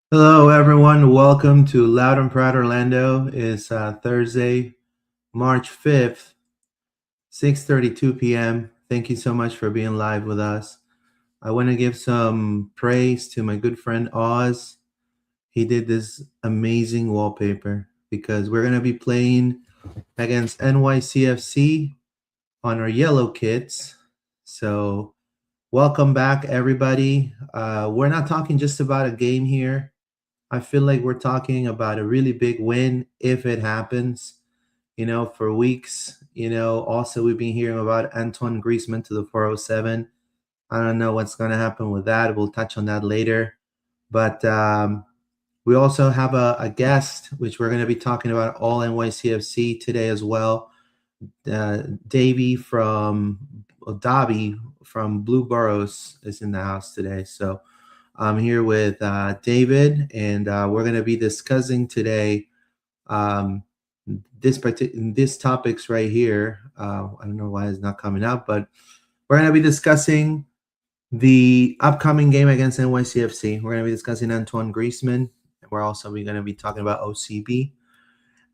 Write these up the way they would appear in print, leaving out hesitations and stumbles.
Hello, everyone. Welcome to Loud and Proud Orlando. It's Thursday, March 5th, 6:32 p.m. Thank you so much for being live with us. I want to give some praise to my good friend Oz. He did this amazing wallpaper because we're going to be playing against NYCFC on our yellow kits. So, welcome back, everybody. We're not talking just about a game here. I feel like we're talking about a really big win if it happens. For weeks. Also we've been hearing about Antoine Griezmann to the 407. I don't know what's going to happen with that. We'll touch on that later. But we also have a guest, which we're going to be talking about all NYCFC today as well. Davi from Davi from Blue Boroughs is in the house today. So I'm here with David, and we're going to be discussing today this topics right here. I don't know why it's not coming up, but we're going to be discussing the upcoming game against NYCFC. We're going to be discussing Antoine Griezmann, and we're also going to be talking about OCB.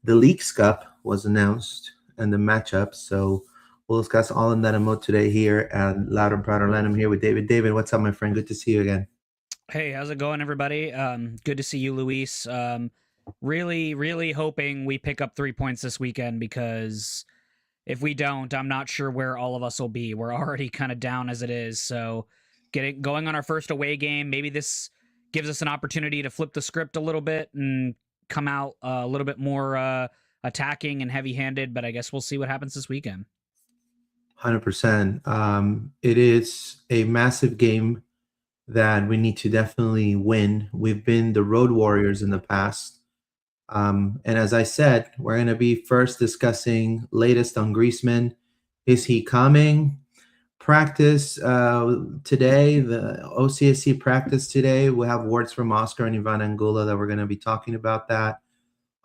The Leagues Cup was announced and the matchup, so we'll discuss all in that mode today here at Loud and Proud Orlando. I'm here with David. David, what's up, my friend? Good to see you again. Hey, how's it going, everybody? Good to see you, Luis. Really hoping we pick up 3 points this weekend because if we don't, I'm not sure where all of us will be. We're already kind of down as it is. So, going on our first away game, maybe this gives us an opportunity to flip the script a little bit and come out a little bit more attacking and heavy-handed. But I guess we'll see what happens this weekend. 100%. It is a massive game that we need to definitely win. We've been the road warriors in the past. And as I said, we're going to be first discussing latest on Griezmann. Is he coming? Practice today, the OCSC practice today. We have words from Oscar and Iván Angulo that we're going to be talking about that.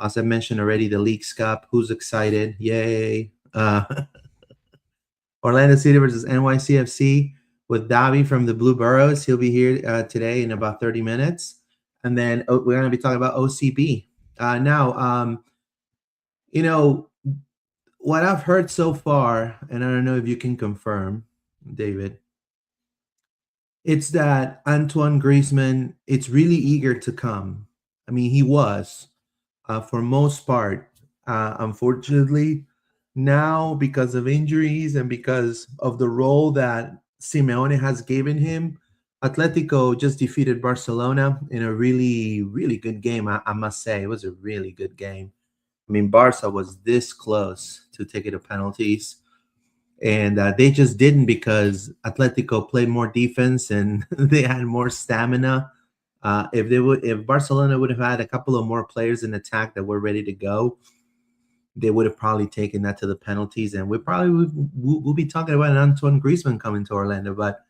As I mentioned already, the Leagues Cup. Who's excited? Yay. Orlando City versus NYCFC with Davi from the Blue Boroughs. He'll be here today in about 30 minutes. And then we're going to be talking about OCB. Now, what I've heard so far, and I don't know if you can confirm, David, it's that Antoine Griezmann, it's really eager to come. I mean, he was for most part. Unfortunately, now because of injuries and because of the role that Simeone has given him, Atletico just defeated Barcelona in a really, really good game. I must say, it was a really good game. I mean, Barca was this close to taking the penalties, and they just didn't because Atletico played more defense and they had more stamina. If Barcelona would have had a couple of more players in attack that were ready to go, they would have probably taken that to the penalties, and we'll be talking about an Antoine Griezmann coming to Orlando. But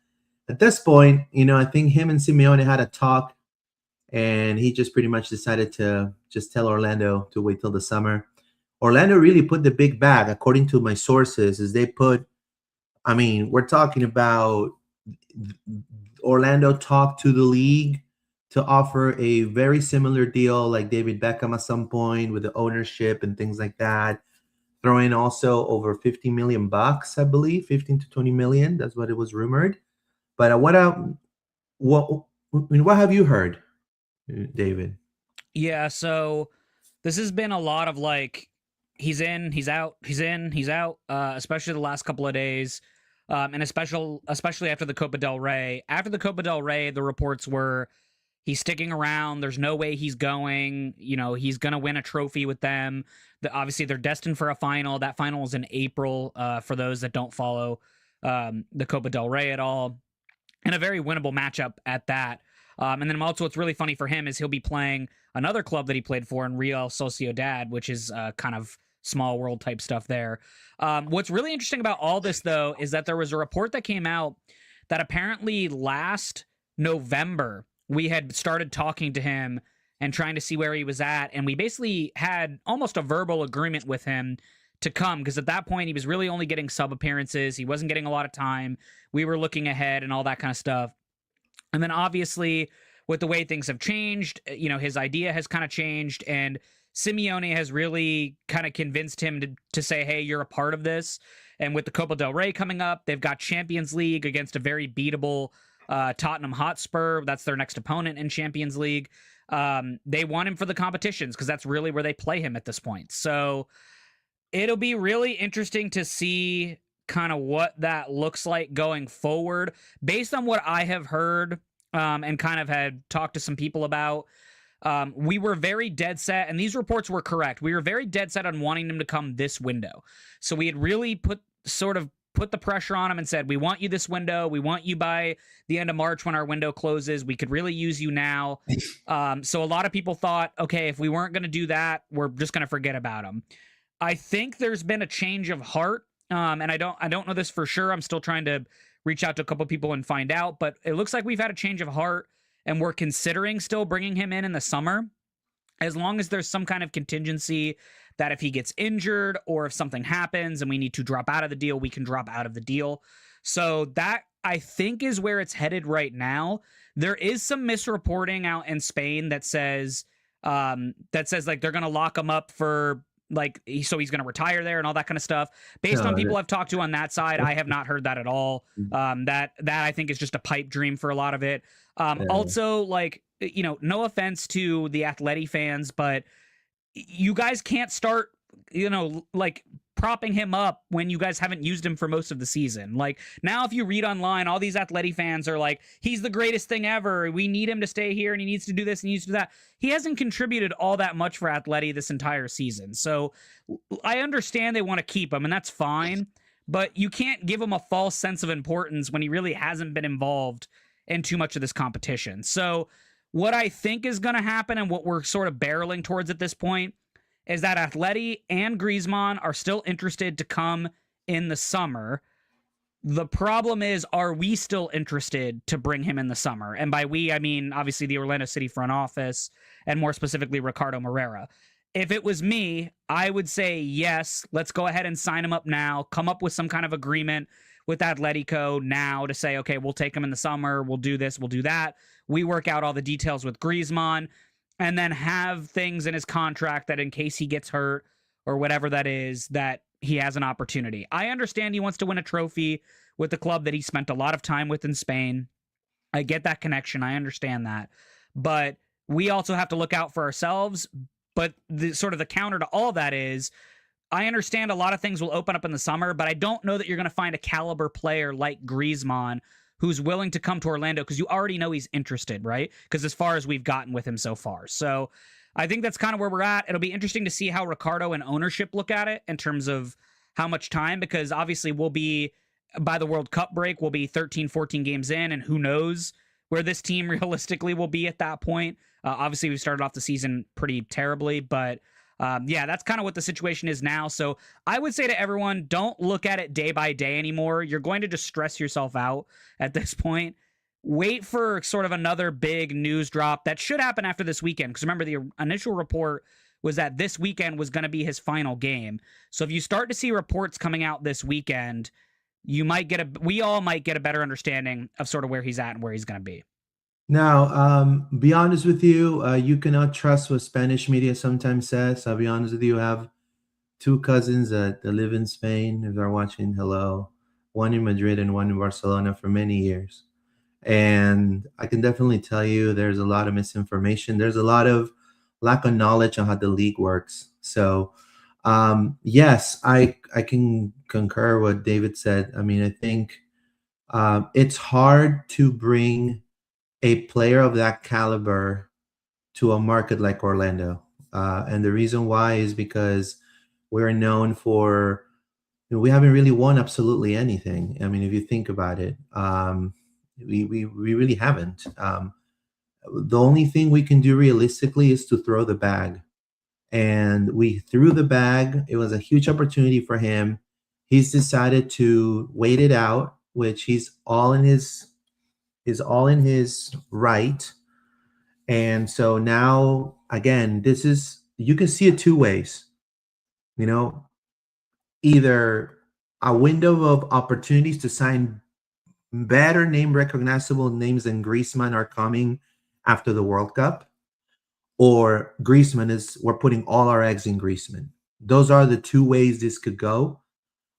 at this point, I think him and Simeone had a talk, and he just pretty much decided to just tell Orlando to wait till the summer. Orlando really put the big bag, according to my sources, is they put, I mean, we're talking about Orlando talked to the league to offer a very similar deal like David Beckham at some point with the ownership and things like that. Throw in also over 50 million bucks, I believe, 15 to 20 million. That's what it was rumored. But what have you heard, David? Yeah, so this has been a lot of like he's in, he's out, he's in, he's out, especially the last couple of days. And especially after the Copa del Rey. After the Copa del Rey, the reports were he's sticking around. There's no way he's going. He's going to win a trophy with them. Obviously, they're destined for a final. That final is in April for those that don't follow the Copa del Rey at all. And a very winnable matchup at that. And then also what's really funny for him is he'll be playing another club that he played for in Real Sociedad, which is kind of small world type stuff there. What's really interesting about all this, though, is that there was a report that came out that apparently last November, we had started talking to him and trying to see where he was at. And we basically had almost a verbal agreement with him to come because at that point, he was really only getting sub appearances. He wasn't getting a lot of time. We were looking ahead and all that kind of stuff. And then obviously with the way things have changed, his idea has kind of changed, and Simeone has really kind of convinced him to say, hey, you're a part of this. And with the Copa del Rey coming up, they've got Champions League against a very beatable Tottenham Hotspur. That's their next opponent in Champions League. They want him for the competitions because that's really where they play him at this point. So it'll be really interesting to see kind of what that looks like going forward. Based on what I have heard and kind of had talked to some people about, we were very dead set, and these reports were correct. We were very dead set on wanting him to come this window. So we had really put the pressure on him and said, we want you this window. We want you by the end of March when our window closes. We could really use you now. So a lot of people thought, okay, if we weren't going to do that, we're just going to forget about him. I think there's been a change of heart. And I don't know this for sure. I'm still trying to reach out to a couple people and find out, but it looks like we've had a change of heart and we're considering still bringing him in the summer, as long as there's some kind of contingency that if he gets injured or if something happens and we need to drop out of the deal, we can drop out of the deal. So that, I think, is where it's headed right now. There is some misreporting out in Spain that says like they're going to lock him up for so he's going to retire there and all that kind of stuff. Based on people I've talked to on that side, I have not heard that at all. That I think is just a pipe dream for a lot of it. Also, no offense to the Atleti fans, but you guys can't start, propping him up when you guys haven't used him for most of the season. Like, now if you read online, all these Atleti fans are like, he's the greatest thing ever. We need him to stay here and he needs to do this and he needs to do that. He hasn't contributed all that much for Atleti this entire season. So I understand they want to keep him, and that's fine, but you can't give him a false sense of importance when he really hasn't been involved in too much of this competition. So what I think is going to happen, and what we're sort of barreling towards at this point, is that Atleti and Griezmann are still interested to come in the summer. The problem is, are we still interested to bring him in the summer? And by we, I mean, obviously, the Orlando City front office, and more specifically, Ricardo Moreira. If it was me, I would say, yes, let's go ahead and sign him up now, come up with some kind of agreement with Atletico now to say, okay, we'll take him in the summer, we'll do this, we'll do that. We work out all the details with Griezmann, and then have things in his contract that in case he gets hurt or whatever that is, that he has an opportunity. I understand he wants to win a trophy with the club that he spent a lot of time with in Spain. I get that connection. I understand that. But we also have to look out for ourselves. But the sort of the counter to all that is, I understand a lot of things will open up in the summer, but I don't know that you're going to find a caliber player like Griezmann who's willing to come to Orlando, because you already know he's interested, right? Because as far as we've gotten with him so far. So I think that's kind of where we're at. It'll be interesting to see how Ricardo and ownership look at it in terms of how much time, because obviously we'll be, by the World Cup break, we'll be 13, 14 games in, and who knows where this team realistically will be at that point. Obviously, we started off the season pretty terribly, but yeah, that's kind of what the situation is now. So I would say to everyone, don't look at it day by day anymore. You're going to just stress yourself out at this point. Wait for sort of another big news drop that should happen after this weekend. Because remember, the initial report was that this weekend was going to be his final game. So if you start to see reports coming out this weekend, we all might get a better understanding of sort of where he's at and where he's going to be. Now, be honest with you, you cannot trust what Spanish media sometimes says. I'll be honest with you. I have two cousins that live in Spain. If they're watching, hello. One in Madrid and one in Barcelona for many years. And I can definitely tell you there's a lot of misinformation. There's a lot of lack of knowledge on how the league works. So, yes, I can concur what David said. I mean, I think it's hard to bring a player of that caliber to a market like Orlando. And the reason why is because we're known for, we haven't really won absolutely anything. I mean, if you think about it, we really haven't. The only thing we can do realistically is to throw the bag. And we threw the bag. It was a huge opportunity for him. He's decided to wait it out, which he's all in his right. And so now, again, you can see it two ways. Either a window of opportunities to sign better name recognizable names than Griezmann are coming after the World Cup, or we're putting all our eggs in Griezmann. Those are the two ways this could go.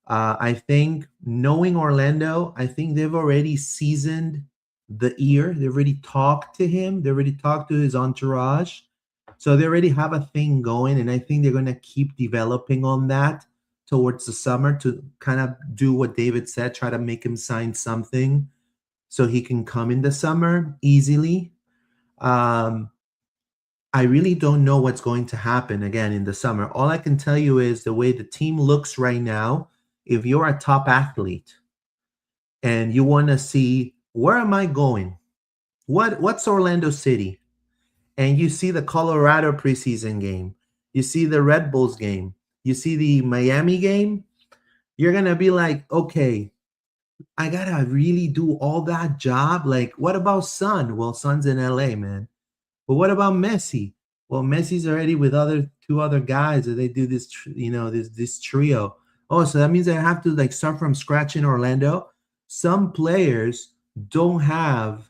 I think knowing Orlando, I think they've already seasoned the ear. They've already talked to him. They already talked to his entourage. So they already have a thing going, and I think they're going to keep developing on that towards the summer to kind of do what David said, try to make him sign something so he can come in the summer easily. I really don't know what's going to happen again in the summer. All I can tell you is the way the team looks right now, if you're a top athlete and you want to see, where am I going? What's Orlando City? And you see the Colorado preseason game, you see the Red Bulls game, you see the Miami game, you're going to be like, okay, I got to really do all that job. Like, what about Son? Well, Son's in LA, man. But what about Messi? Well, Messi's already with two other guys that they do this, this trio. Oh, so that means I have to like start from scratch in Orlando. Some players don't have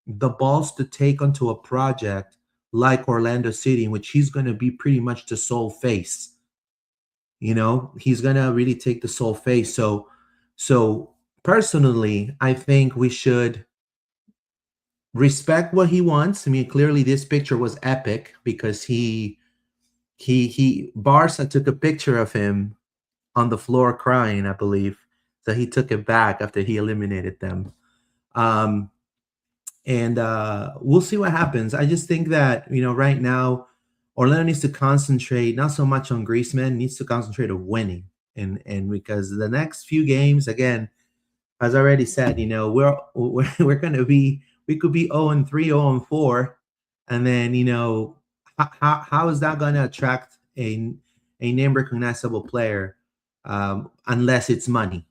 the balls to take onto a project like Orlando City, in which he's going to be pretty much the sole face. He's going to really take the sole face. So personally, I think we should respect what he wants. I mean, clearly this picture was epic because Barca took a picture of him on the floor crying, I believe. So he took it back after he eliminated them. And we'll see what happens. I just think that, right now, Orlando needs to concentrate not so much on Griezmann, needs to concentrate on winning. And because the next few games, again, as I already said, we're going to be, we could be 0-3, 0-4, and then how is that going to attract a name recognizable player unless it's money?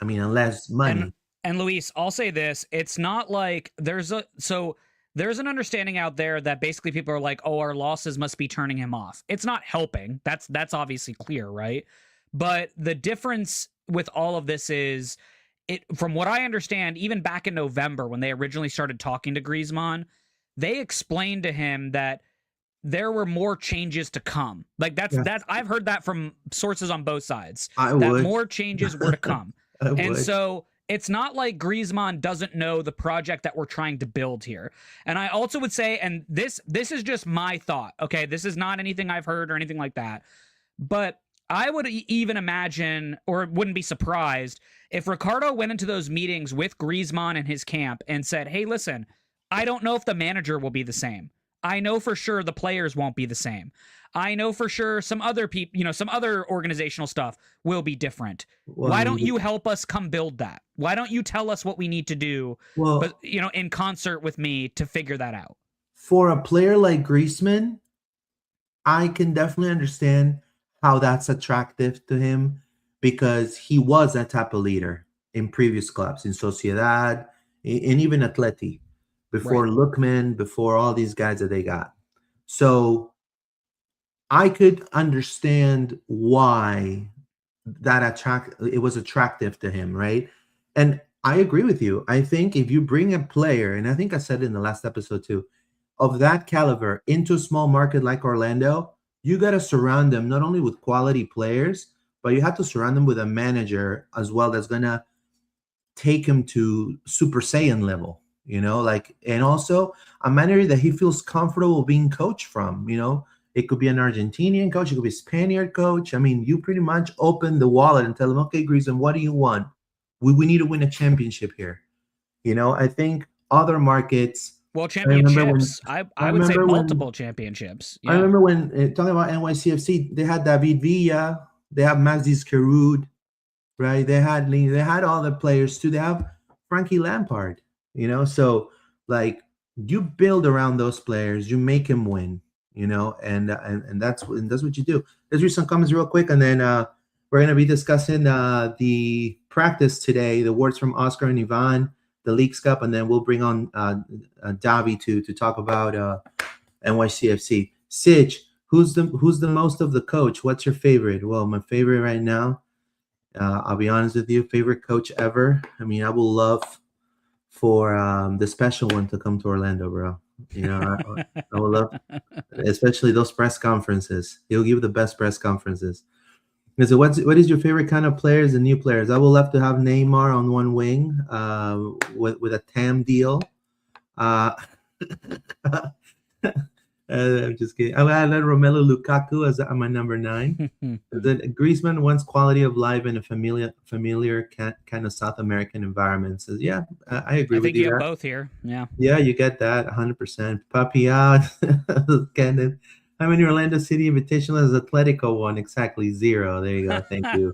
I mean, unless money. And Luis, I'll say this: it's not like there's an understanding out there that basically people are like, oh, our losses must be turning him off. It's not helping. That's obviously clear, right? But the difference with all of this is, from what I understand, even back in November when they originally started talking to Griezmann, they explained to him that there were more changes to come. Like that's I've heard that from sources on both sides. More changes were to come. And so it's not like Griezmann doesn't know the project that we're trying to build here. And I also would say, and this is just my thought, okay? This is not anything I've heard or anything like that. But I would even imagine, or wouldn't be surprised, if Ricardo went into those meetings with Griezmann and his camp and said, hey, listen, I don't know if the manager will be the same. I know for sure the players won't be the same. I know for sure some other people, some other organizational stuff will be different. Well, why don't you help us come build that? Why don't you tell us what we need to do, but in concert with me to figure that out? For a player like Griezmann, I can definitely understand how that's attractive to him because he was that type of leader in previous clubs, in Sociedad, and even Atleti, before Lookman, before all these guys that they got. So I could understand why it was attractive to him, right? And I agree with you. I think if you bring a player, and I think I said it in the last episode too, of that caliber into a small market like Orlando, you got to surround them not only with quality players, but you have to surround them with a manager as well that's going to take him to Super Saiyan level, and also a manager that he feels comfortable being coached from, It could be an Argentinian coach. It could be a Spaniard coach. I mean, you pretty much open the wallet and tell them, okay, Griezmann, what do you want? We need to win a championship here. I think other markets. Well, championships. I would say multiple championships. Yeah. I remember when talking about NYCFC, they had David Villa, they have Mazis Karud, right? They had all the players too. They have Frankie Lampard, So like you build around those players, you make them win. And that's what you do. Let's read some comments real quick, and then we're going to be discussing the practice today, the words from Oscar and Iván, the Leagues Cup, and then we'll bring on Davi to talk about NYCFC. Sitch, who's the most of the coach? What's your favorite? Well, my favorite right now, I'll be honest with you, favorite coach ever. I mean, I would love for the special one to come to Orlando, bro. You know, I would love, especially those press conferences. He'll give the best press conferences. And so, what is your favorite kind of players and new players? I would love to have Neymar on one wing, with a TAM deal. Uh, I'm just kidding. I had Romelu Lukaku as my number 9. The Griezmann wants quality of life in a familiar kind of South American environment. Says, yeah, I agree I with think you you. have There. both here. Yeah. Yeah, you get that 100%. Papi out. Cannon. How many Orlando City Invitational has Atletico won? Exactly 0. There you go. Thank you.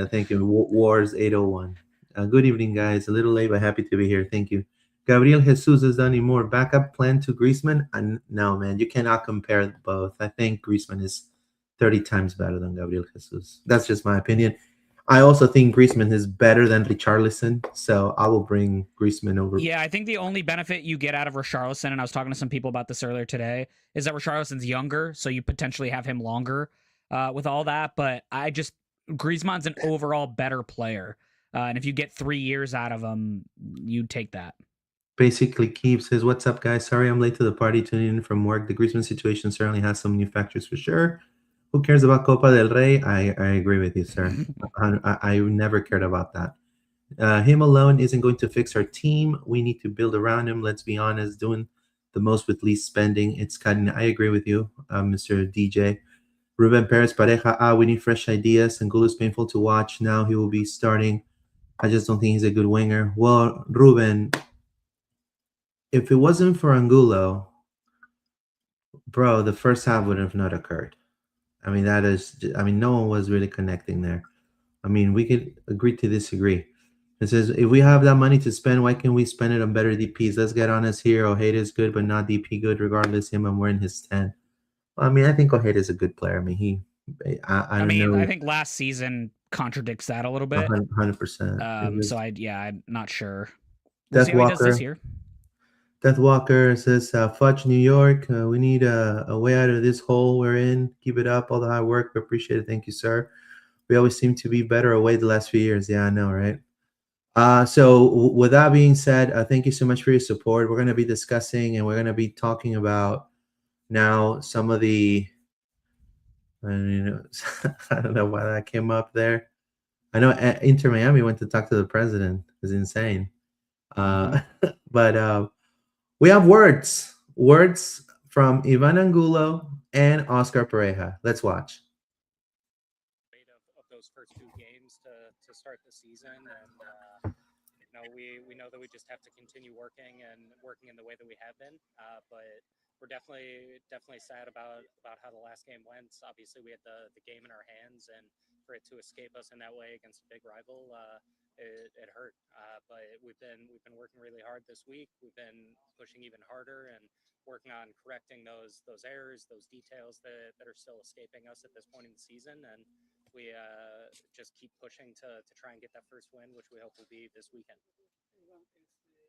Thank you. Wars 801. Good evening, guys. A little late, but happy to be here. Thank you. Gabriel Jesus has done any more backup plan to Griezmann? No, man, you cannot compare both. I think Griezmann is 30 times better than Gabriel Jesus. That's just my opinion. I also think Griezmann is better than Richarlison, so I will bring Griezmann over. Yeah, I think the only benefit you get out of Richarlison, and I was talking to some people about this earlier today, is that Richarlison's younger, so you potentially have him longer with all that. But Griezmann's an overall better player. And if you get 3 years out of him, you'd take that. Basically, Keith says, "What's up, guys? Sorry I'm late to the party, tuning in from work. The Griezmann situation certainly has some new factors for sure. Who cares about Copa del Rey? I agree with you, sir. I never cared about that. Him alone isn't going to fix our team. We need to build around him. Let's be honest, doing the most with least spending. It's cutting. I agree with you, Mr. DJ. Ruben Perez Pareja. We need fresh ideas. Angulo is painful to watch. Now he will be starting. I just don't think he's a good winger. Well, Ruben, if it wasn't for Angulo, bro, the first half would have not occurred. I mean, no one was really connecting there. I mean, we could agree to disagree. It says, if we have that money to spend, why can't we spend it on better DPs? Let's get honest here. Ojeda is good, but not DP good. Regardless, I'm wearing his 10. Well, I mean, I think Ojeda is a good player. I mean, I don't know. I think last season contradicts that a little bit. 100%. So I'm not sure. We'll Death see how he does Walker. this year. Death Walker says, Fudge, New York. We need a way out of this hole we're in. Keep it up. All the hard work. We appreciate it. Thank you, sir. We always seem to be better away the last few years. Yeah, I know, right? So with that being said, thank you so much for your support. We're going to be discussing and we're going to be talking about now some of the, I don't know why that came up there. I know Inter Miami went to talk to the president. It's insane. But we have words from Iván Angulo and Oscar Pareja. Let's watch. Of those first 2 games to start the season, and we know that we just have to continue working in the way that we have been. But we're definitely sad about how the last game went. Obviously, we had the game in our hands, and for it to escape us in that way against a big rival, it hurt. But we've been working really hard this week. We've been pushing even harder and working on correcting those errors, those details that are still escaping us at this point in the season, and we just keep pushing to try and get that first win, which we hope will be this weekend.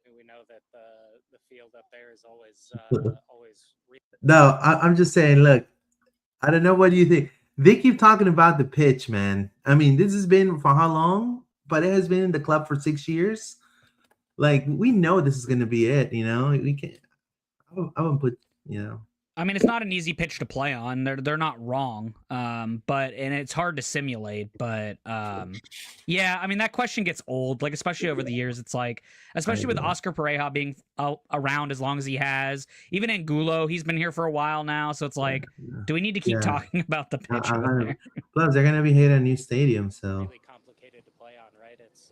We know that the field up there is always No, I'm just saying, look, I don't know, what do you think? They keep talking about the pitch, man. I mean, this has been for how long? But it has been in the club for 6 years. Like, we know this is going to be it, we can't. I wouldn't put, I mean, it's not an easy pitch to play on. They're not wrong, and it's hard to simulate. But yeah, I mean, that question gets old, like especially over the years. It's like, especially with Oscar Pareja being around as long as he has. Even Angulo, he's been here for a while now, so it's like, do we need to keep talking about the pitch? Plus, they're gonna be hitting a new stadium, so really complicated to play on, right? It's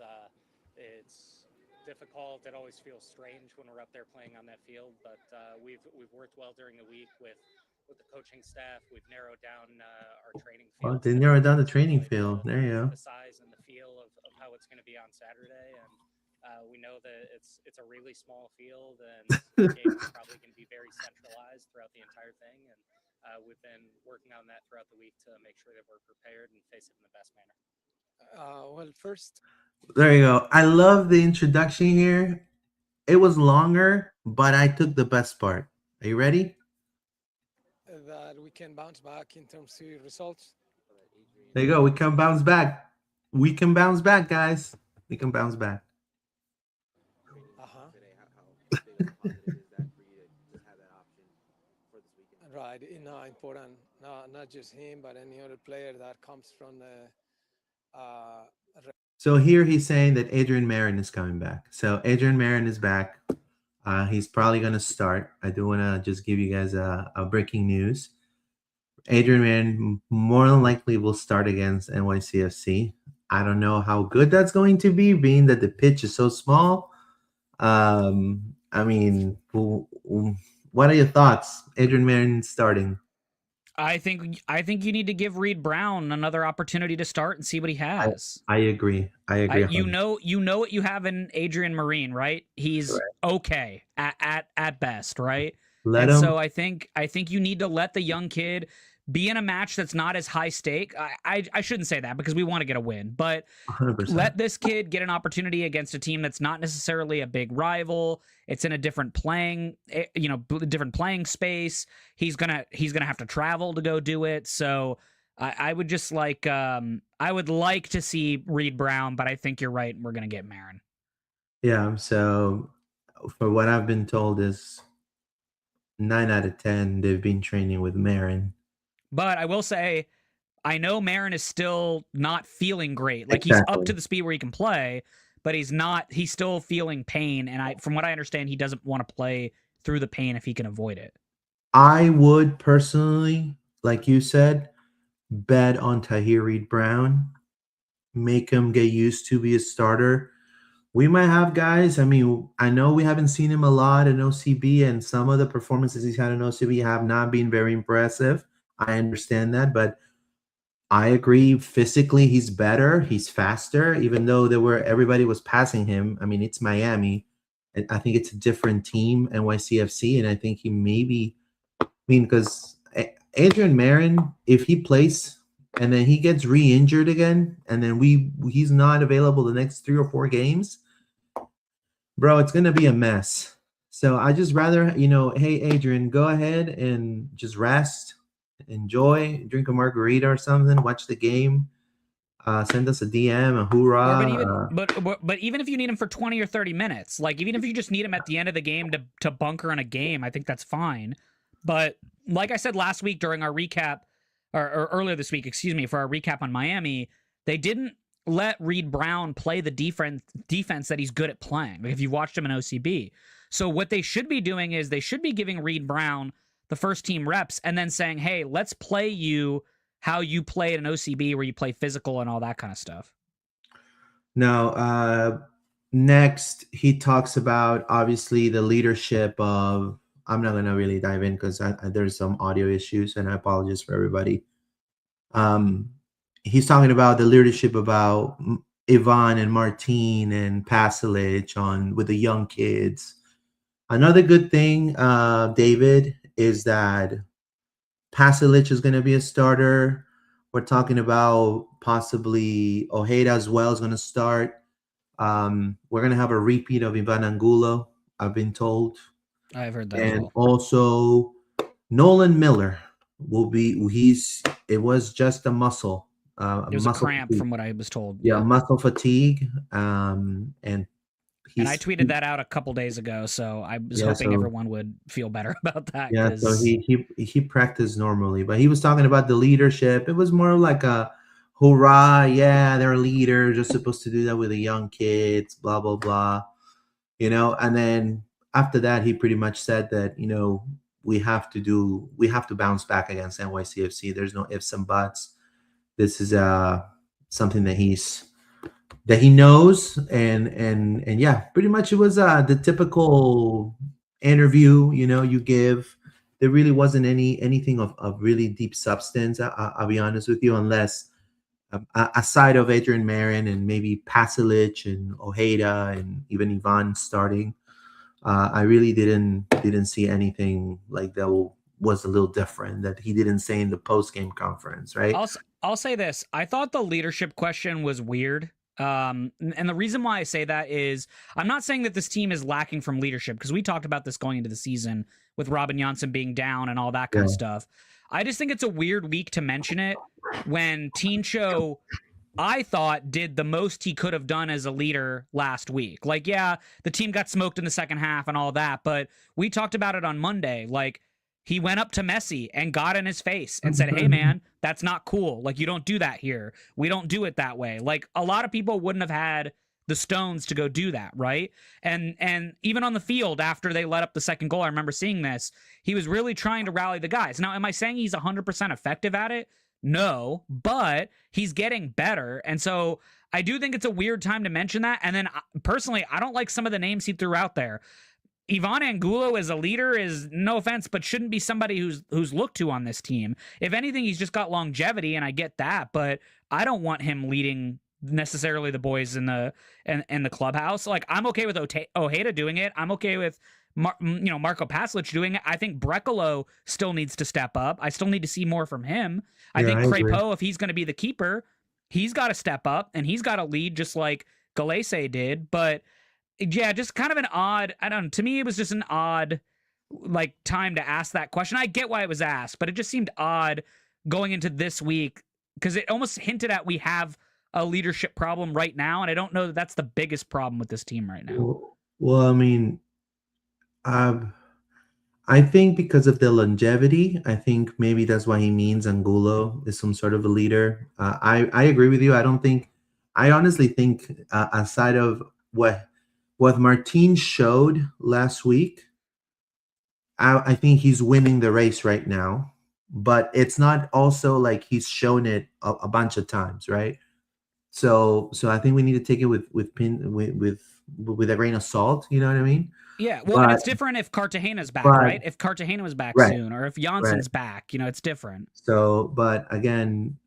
difficult. It always feels strange when we're up there playing on that field, but we've worked well during the week with the coaching staff. We've narrowed down our training field. Well, they narrowed down the training field. There you go. The size and the feel of how it's going to be on Saturday, and we know that it's a really small field, and the game is probably going to be very centralized throughout the entire thing, and we've been working on that throughout the week to make sure that we're prepared and face it in the best manner. Well, first, there you go. I love the introduction here. It was longer, but I took the best part. Are you ready? that we can bounce back in terms of results. There you go. We can bounce back. We can bounce back, guys. We can bounce back. right, important. Not just him, but any other player that comes from the. So here he's saying that Adrian Marin is coming back. So Adrian Marin is back. He's probably going to start. I do want to just give you guys a breaking news. Adrian Marin more than likely will start against NYCFC. I don't know how good that's going to be, being that the pitch is so small. I mean, what are your thoughts? Adrian Marin starting. I think you need to give Reed Brown another opportunity to start and see what he has. I agree. You know what you have in Adrian Marine, right? He's okay at best, right? So I think you need to let the young kid be in a match that's not as high stake. I shouldn't say that because we want to get a win, but 100%. Let this kid get an opportunity against a team that's not necessarily a big rival. It's in a different playing space. He's gonna have to travel to go do it. So I would just like I would like to see Reed Brown, but I think you're right. We're gonna get Marin. Yeah. So for what I've been told is 9 out of 10 they've been training with Marin. But I will say, I know Marin is still not feeling great. Like he's up to the speed where he can play, but he's still feeling pain. And from what I understand, he doesn't want to play through the pain if he can avoid it. I would personally, like you said, bet on Tahir Reed Brown, make him get used to be a starter. We might have guys. I mean, I know we haven't seen him a lot in OCB, and some of the performances he's had in OCB have not been very impressive. I understand that, but I agree. Physically, he's better. He's faster, even though everybody was passing him. I mean, it's Miami. I think it's a different team, NYCFC, and I think he maybe. I mean, because Adrian Marin, if he plays and then he gets re-injured again, and then he's not available the next 3 or 4 games, bro, it's gonna be a mess. So I just rather, hey Adrian, go ahead and just rest. Enjoy, drink a margarita or something, watch the game, send us a DM, a hoorah. But even if you need him for 20 or 30 minutes, like even if you just need him at the end of the game to bunker in a game, I think that's fine. But like I said last week during our recap, or earlier this week, excuse me, for our recap on Miami, they didn't let Reed Brown play the defense that he's good at playing. Like if you watched him in OCB. So what they should be doing is they should be giving Reed Brown the first team reps and then saying, hey, let's play you how you play in an OCB where you play physical and all that kind of stuff. Now, next he talks about obviously the leadership of, I'm not going to really dive in because there's some audio issues and I apologize for everybody. He's talking about the leadership about Iván and Martín and Pasalic with the young kids. Another good thing, David, is that Pasalic is going to be a starter. We're talking about possibly Ojeda as well is going to start. We're going to have a repeat of Iván Angulo, I've been told. I've heard that and as well. Also Nolan Miller will be. It was just a muscle. It was a cramp fatigue. From what I was told. Yeah, muscle fatigue. And I tweeted that out a couple days ago, so I was hoping everyone would feel better about that. Yeah, so he practiced normally, but he was talking about the leadership. It was more like a hoorah, yeah, they're a leader, just supposed to do that with the young kids, blah blah blah. And then after that, he pretty much said that we have to bounce back against NYCFC. There's no ifs and buts. This is something that he knows, and yeah, pretty much it was the typical interview you give. There really wasn't anything of really deep substance. I'll be honest with you, unless aside of Adrian Marin and maybe Pasalic and Ojeda and even Iván starting, I really didn't see anything like that was a little different that he didn't say in the post-game conference, right? I'll say this. I thought the leadership question was weird. And the reason why I say that is I'm not saying that this team is lacking from leadership, because we talked about this going into the season with Robin Janssen being down and all that kind of stuff. I just think it's a weird week to mention it when Tincho, I thought, did the most he could have done as a leader last week. Like, yeah, the team got smoked in the second half and all that, but we talked about it on Monday. Like, he went up to Messi and got in his face and said, hey, man, that's not cool. Like, you don't do that here. We don't do it that way. Like, a lot of people wouldn't have had the stones to go do that, right? And even on the field, after they let up the second goal, I remember seeing this, he was really trying to rally the guys. Now, am I saying he's 100% effective at it? No, but he's getting better. And so I do think it's a weird time to mention that. And then, personally, I don't like some of the names he threw out there. Iván Angulo as a leader is, no offense, but shouldn't be somebody who's looked to on this team. If anything, he's just got longevity, and I get that, but I don't want him leading necessarily the boys in the clubhouse. Like, I'm okay with Ojeda doing it. I'm okay with Marco Paslic doing it. I think Brekalo still needs to step up. I still need to see more from him. I think Crepeau, if he's going to be the keeper, he's got to step up and he's got to lead just like Galese did. But yeah, just kind of an odd, to me, it was just an odd like time to ask that question. I get why it was asked, but it just seemed odd going into this week because it almost hinted at we have a leadership problem right now. And I don't know that that's the biggest problem with this team right now. Well, I mean, I think because of the longevity, I think maybe that's why he means Angulo is some sort of a leader. I agree with you. I honestly think aside of what Martin showed last week, I think he's winning the race right now, but it's not also like he's shown it a bunch of times, right? So I think we need to take it with a grain of salt. You know what I mean? Yeah. Well, and it's different if Cartagena's back, right? If Cartagena was back soon, or if Janssen's back, it's different. So, but again,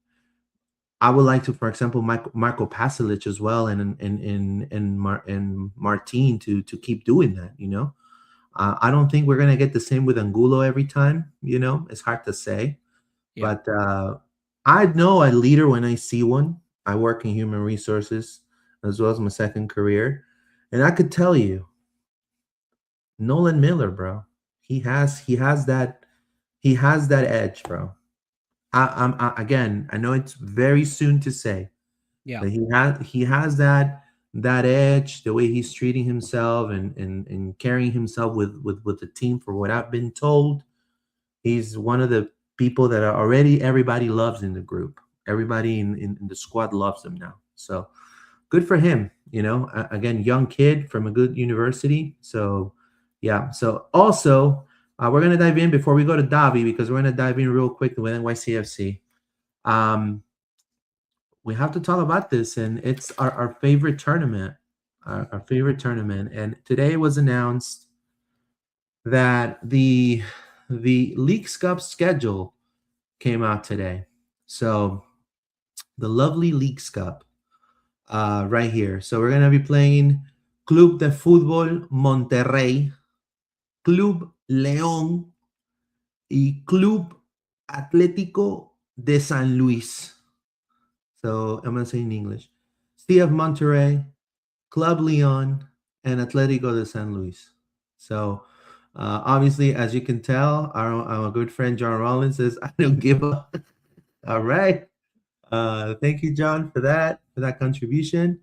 I would like to, for example, Marco Pasalic as well, and Martin to keep doing that. I don't think we're gonna get the same with Angulo every time. It's hard to say, but I know a leader when I see one. I work in human resources as well as my second career, and I could tell you, Nolan Miller, bro, he has that edge, bro. Again, I know it's very soon to say, but he has that edge, the way he's treating himself and carrying himself with the team. For what I've been told, he's one of the people that are already everybody loves in the group. Everybody in the squad loves him now. So good for him. Again, young kid from a good university. So yeah. So also, we're going to dive in before we go to Davi, because we're going to dive in real quick with NYCFC. We have to talk about this, and it's our favorite tournament, our favorite tournament. And today it was announced that the Leagues Cup schedule came out today. So the lovely Leagues Cup right here. So we're going to be playing Club de Fútbol Monterrey, Club León, y Club Atlético de San Luis. So I'm going to say in English. CF Monterrey, Club León, and Atlético de San Luis. So obviously, as you can tell, our good friend John Rollins says, I don't give up. All right. Thank you, John, for that contribution.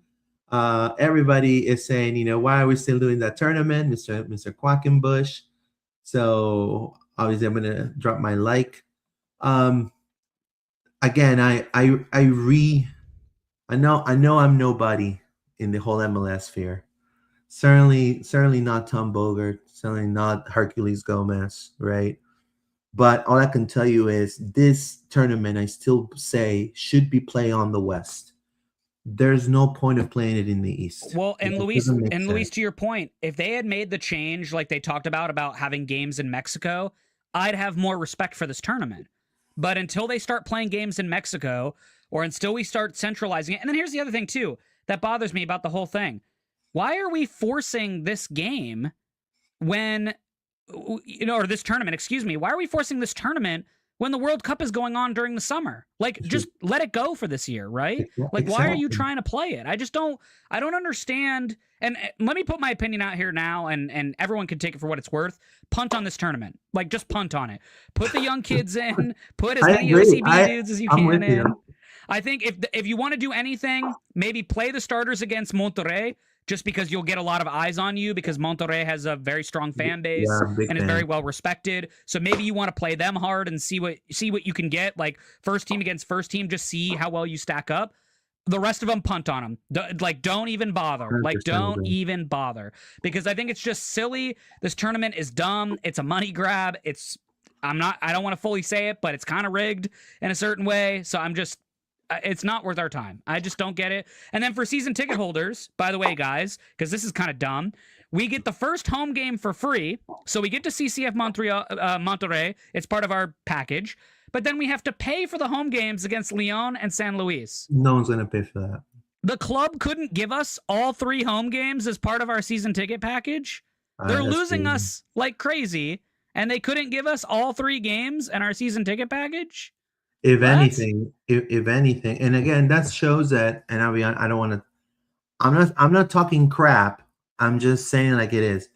Everybody is saying, why are we still doing that tournament, Mr. Quackenbush? So obviously, I'm gonna drop my like. Again, I know I'm nobody in the whole MLS sphere. Certainly not Tom Bogert. Certainly not Hercules Gomez, right? But all I can tell you is this tournament, I still say, should be played on the West. There's no point of playing it in the East. Well, and Luis, to your point, if they had made the change like they talked about having games in Mexico, I'd have more respect for this tournament. But until they start playing games in Mexico, or until we start centralizing it, and then here's the other thing too that bothers me about the whole thing. Why are we forcing this game when, or this tournament, excuse me, why are we forcing this tournament when the World Cup is going on during the summer? Like, just let it go for this year, right? Like, why are you trying to play it? I don't understand. And let me put my opinion out here now, and everyone can take it for what it's worth. Punt on this tournament. Like, just punt on it. Put the young kids in. Put as many OCB dudes as you can in. I think if you want to do anything, maybe play the starters against Monterrey. just because you'll get a lot of eyes on you because Monterrey has a very strong fan base and is very well respected. So maybe you want to play them hard and see what you can get, like first team against first team, just see how well you stack up. The rest of them, punt on them. Don't even bother. Don't even bother. Because I think it's just silly. This tournament is dumb. It's a money grab. I don't want to fully say it, but it's kind of rigged in a certain way. So it's not worth our time. I just don't get it. And then for season ticket holders, by the way, guys, because this is kind of dumb, we get the first home game for free. So we get to see CF Monterrey. It's part of our package. But then we have to pay for the home games against Leon and San Luis. No one's going to pay for that. The club couldn't give us all 3 home games as part of our season ticket package. They're losing us like crazy, and they couldn't give us all 3 games in our season ticket package. If anything, and again, that shows that. And I'll be honest, I don't want to. I'm not talking crap. I'm just saying like it is.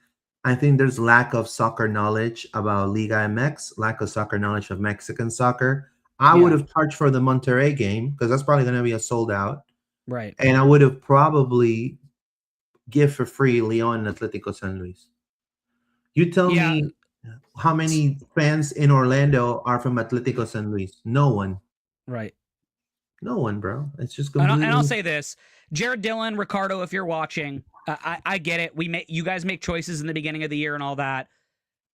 I think there's lack of soccer knowledge about Liga MX, lack of soccer knowledge of Mexican soccer. I would have charged for the Monterrey game because that's probably going to be a sold out. Right. And I would have probably give for free Leon and Atlético San Luis. You tell me how many fans in Orlando are from Atlético San Luis? No one. Right. No one, bro. It's just completely... And I'll say this. Jared Dillon, Ricardo, if you're watching, I get it. You guys make choices in the beginning of the year and all that.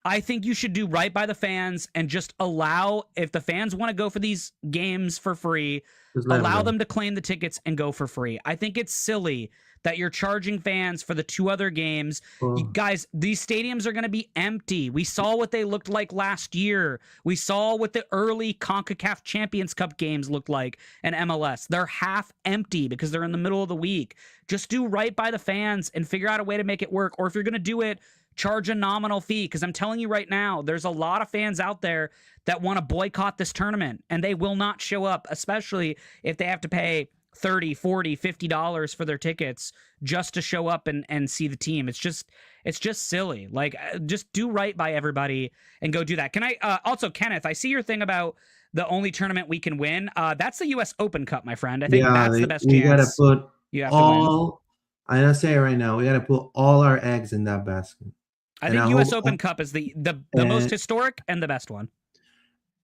I think you should do right by the fans and just allow, if the fans want to go for these games for free, allow them to claim the tickets and go for free. I think it's silly that you're charging fans for the 2 other games. You guys, these stadiums are going to be empty. We saw what they looked like last year. We saw what the early CONCACAF Champions Cup games looked like in MLS. They're half empty because they're in the middle of the week. Just do right by the fans and figure out a way to make it work. Or if you're going to do it, charge a nominal fee. Because I'm telling you right now, there's a lot of fans out there that want to boycott this tournament, and they will not show up, especially if they have to pay $30, $40, $50 for their tickets just to show up and see the team. It's just silly. Like, just do right by everybody and go do that. Can I also, Kenneth, I see your thing about the only tournament we can win. That's the US Open Cup, my friend. I think that's the best chance. We gotta put all. I'm gonna say it right now. We gotta put all our eggs in that basket. I think US Open Cup is the most historic and the best one.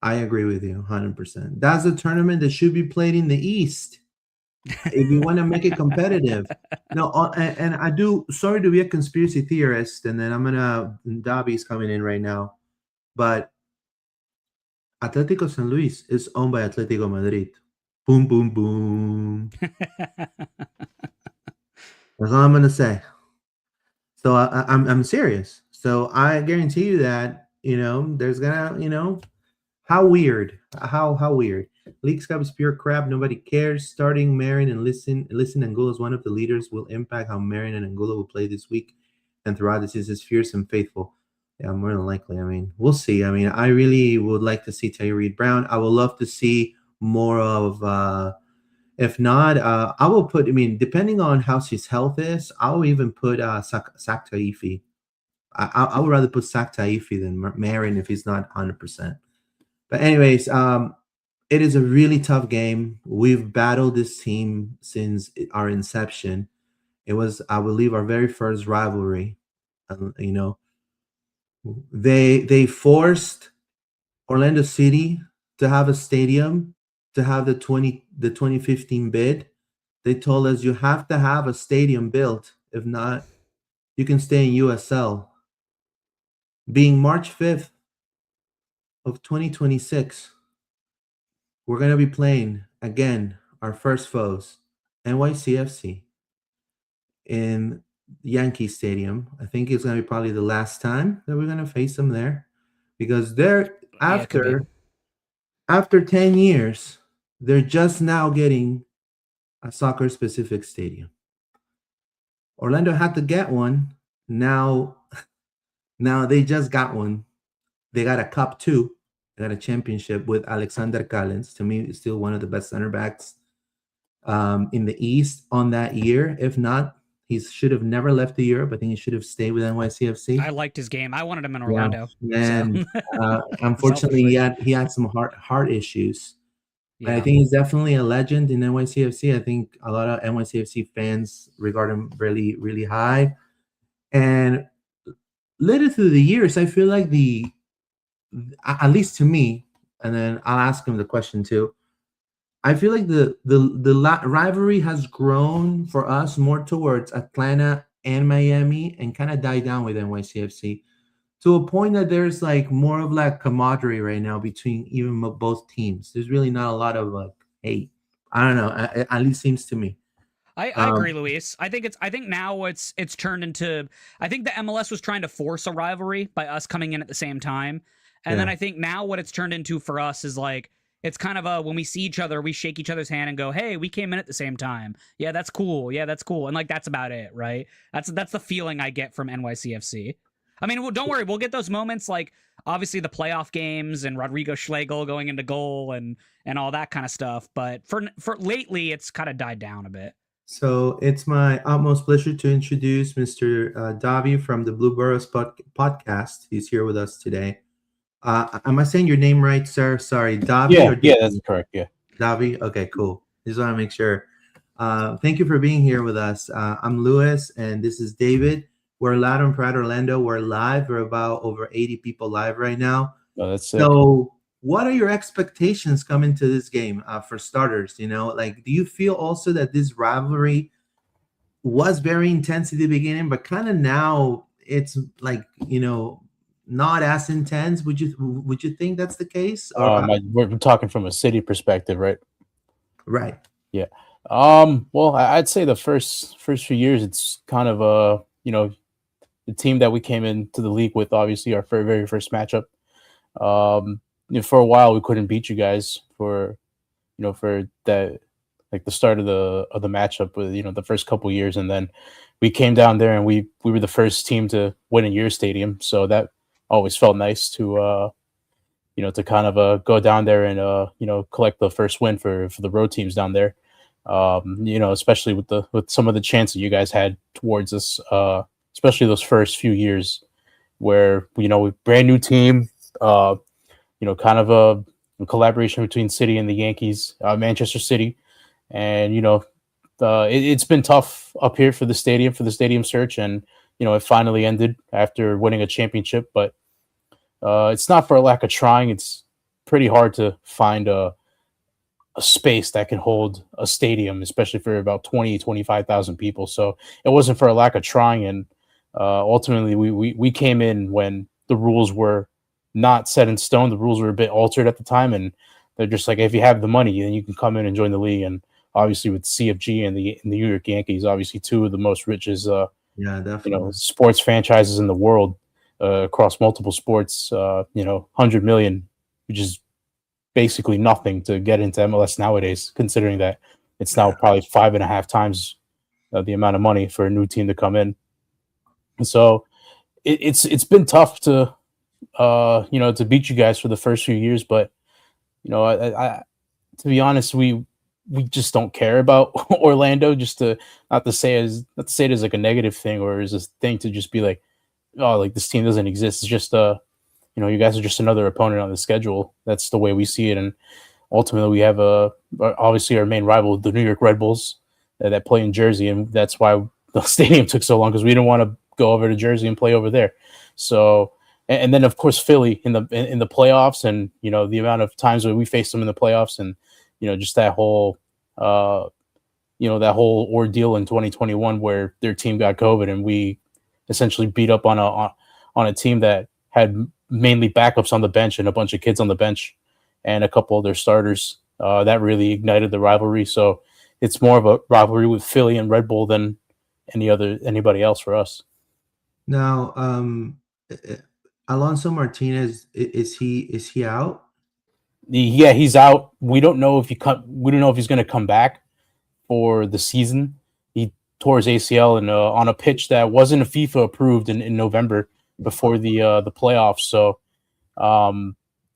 I agree with you 100%. That's a tournament that should be played in the East. If you want to make it competitive. No, and I do, sorry to be a conspiracy theorist, and then Davi's coming in right now, but Atlético San Luis is owned by Atlético Madrid. Boom, boom, boom. That's all I'm going to say. So I'm serious. So I guarantee you that, there's going to, how weird. Leagues Cup is pure crap. Nobody cares. Starting Marin and Listen Angulo as one of the leaders will impact how Marin and Angulo will play this week and throughout the season. Is fierce and faithful. Yeah, more than likely. I mean, we'll see. I mean, I really would like to see Tyree Brown. I would love to see more of. If not, I will put. I mean, depending on how his health is, I'll even put Sak Taifi. I would rather put Sak Taifi than Marin if he's not 100%. But anyways, it is a really tough game. We've battled this team since our inception. It was, I believe, our very first rivalry. They forced Orlando City to have a stadium, to have the 2015 bid. They told us you have to have a stadium built. If not, you can stay in USL. Being March 5th of 2026, we're going to be playing again our first foes, NYCFC, in Yankee Stadium. I think it's going to be probably the last time that we're going to face them there, because they're after 10 years, they're just now getting a soccer-specific stadium. Orlando had to get one. Now they just got one. They got a cup too. They got a championship with Alexander Callens. To me, still one of the best center backs in the East on that year. If not, he should have never left the Europe. I think he should have stayed with NYCFC. I liked his game. I wanted him in Orlando. Yeah. And unfortunately, he had some heart issues. And I Yeah. think he's definitely a legend in NYCFC. I think a lot of NYCFC fans regard him really, really high. And later through the years, I feel like at least to me, and then I'll ask him the question too. I feel like the rivalry has grown for us more towards Atlanta and Miami, and kind of died down with NYCFC to a point that there's like more of like camaraderie right now between even both teams. There's really not a lot of like hate. I don't know. At least seems to me. I agree, Luis. I think now it's turned into, I think the MLS was trying to force a rivalry by us coming in at the same time. And then Yeah. I think now what it's turned into for us is like, it's kind of a, when we see each other, we shake each other's hand and go, "Hey, we came in at the same time. Yeah, that's cool. Yeah, that's cool." And like that's about it, right? That's the feeling I get from NYCFC. I mean, well, don't worry, we'll get those moments like obviously the playoff games and Rodrigo Schlegel going into goal and all that kind of stuff. But for lately, it's kind of died down a bit. So it's my utmost pleasure to introduce Mr. Davi from the Blue Boroughs Podcast. He's here with us today. Am I saying your name right, sir? Sorry, Davi Yeah, or yeah, that's correct. Yeah. Davi? Okay, cool. Just want to make sure. Thank you for being here with us. I'm Louis, and this is David. We're Loud and Proud Orlando. We're live. We're about over 80 people live right now. Oh, that's sick. So, what are your expectations coming to this game? For starters, like, do you feel also that this rivalry was very intense at the beginning, but kind of now it's like not as intense? Would you think that's the case? Or We're talking from a city perspective, right? right? Yeah. Well, I'd say the first few years, it's kind of the team that we came into the league with. Obviously, our very first matchup. For a while, we couldn't beat you guys for that, like the start of the matchup with the first couple years, and then we came down there and we were the first team to win in your stadium. So that always felt nice to to kind of go down there and collect the first win for the road teams down there. Especially with some of the chance that you guys had towards us, especially those first few years where we brand new team, kind of a collaboration between City and the Yankees, Manchester City, and it's been tough up here for the stadium search, and it finally ended after winning a championship, but it's not for a lack of trying. It's pretty hard to find a space that can hold a stadium, especially for about 25,000 people. So it wasn't for a lack of trying. And ultimately, we came in when the rules were not set in stone. The rules were a bit altered at the time. And they're just like, if you have the money, then you can come in and join the league. And obviously with CFG and the New York Yankees, obviously two of the most richest Definitely. sports franchises in the world, across multiple sports, 100 million, which is basically nothing to get into MLS nowadays, considering that it's now probably 5.5 times the amount of money for a new team to come in. And so it's been tough to to beat you guys for the first few years, but I to be honest, we just don't care about Orlando. Just to not to say it as like a negative thing or as a thing to just be like, oh, like this team doesn't exist. It's just you guys are just another opponent on the schedule. That's the way we see it. And ultimately, we have obviously our main rival, the New York Red Bulls, that play in Jersey, and that's why the stadium took so long, because we didn't want to go over to Jersey and play over there. So, and then of course Philly in the playoffs, and the amount of times that we faced them in the playoffs, and just that whole that whole ordeal in 2021 where their team got COVID and we essentially beat up on a team that had mainly backups on the bench and a bunch of kids on the bench and a couple of their starters. That really ignited the rivalry. So it's more of a rivalry with Philly and Red Bull than anybody else for us. Now, Alonso Martinez, is he out? Yeah, he's out. We don't know if he's going to come back for the season. He tore his ACL on a pitch that wasn't FIFA approved in November before the playoffs. So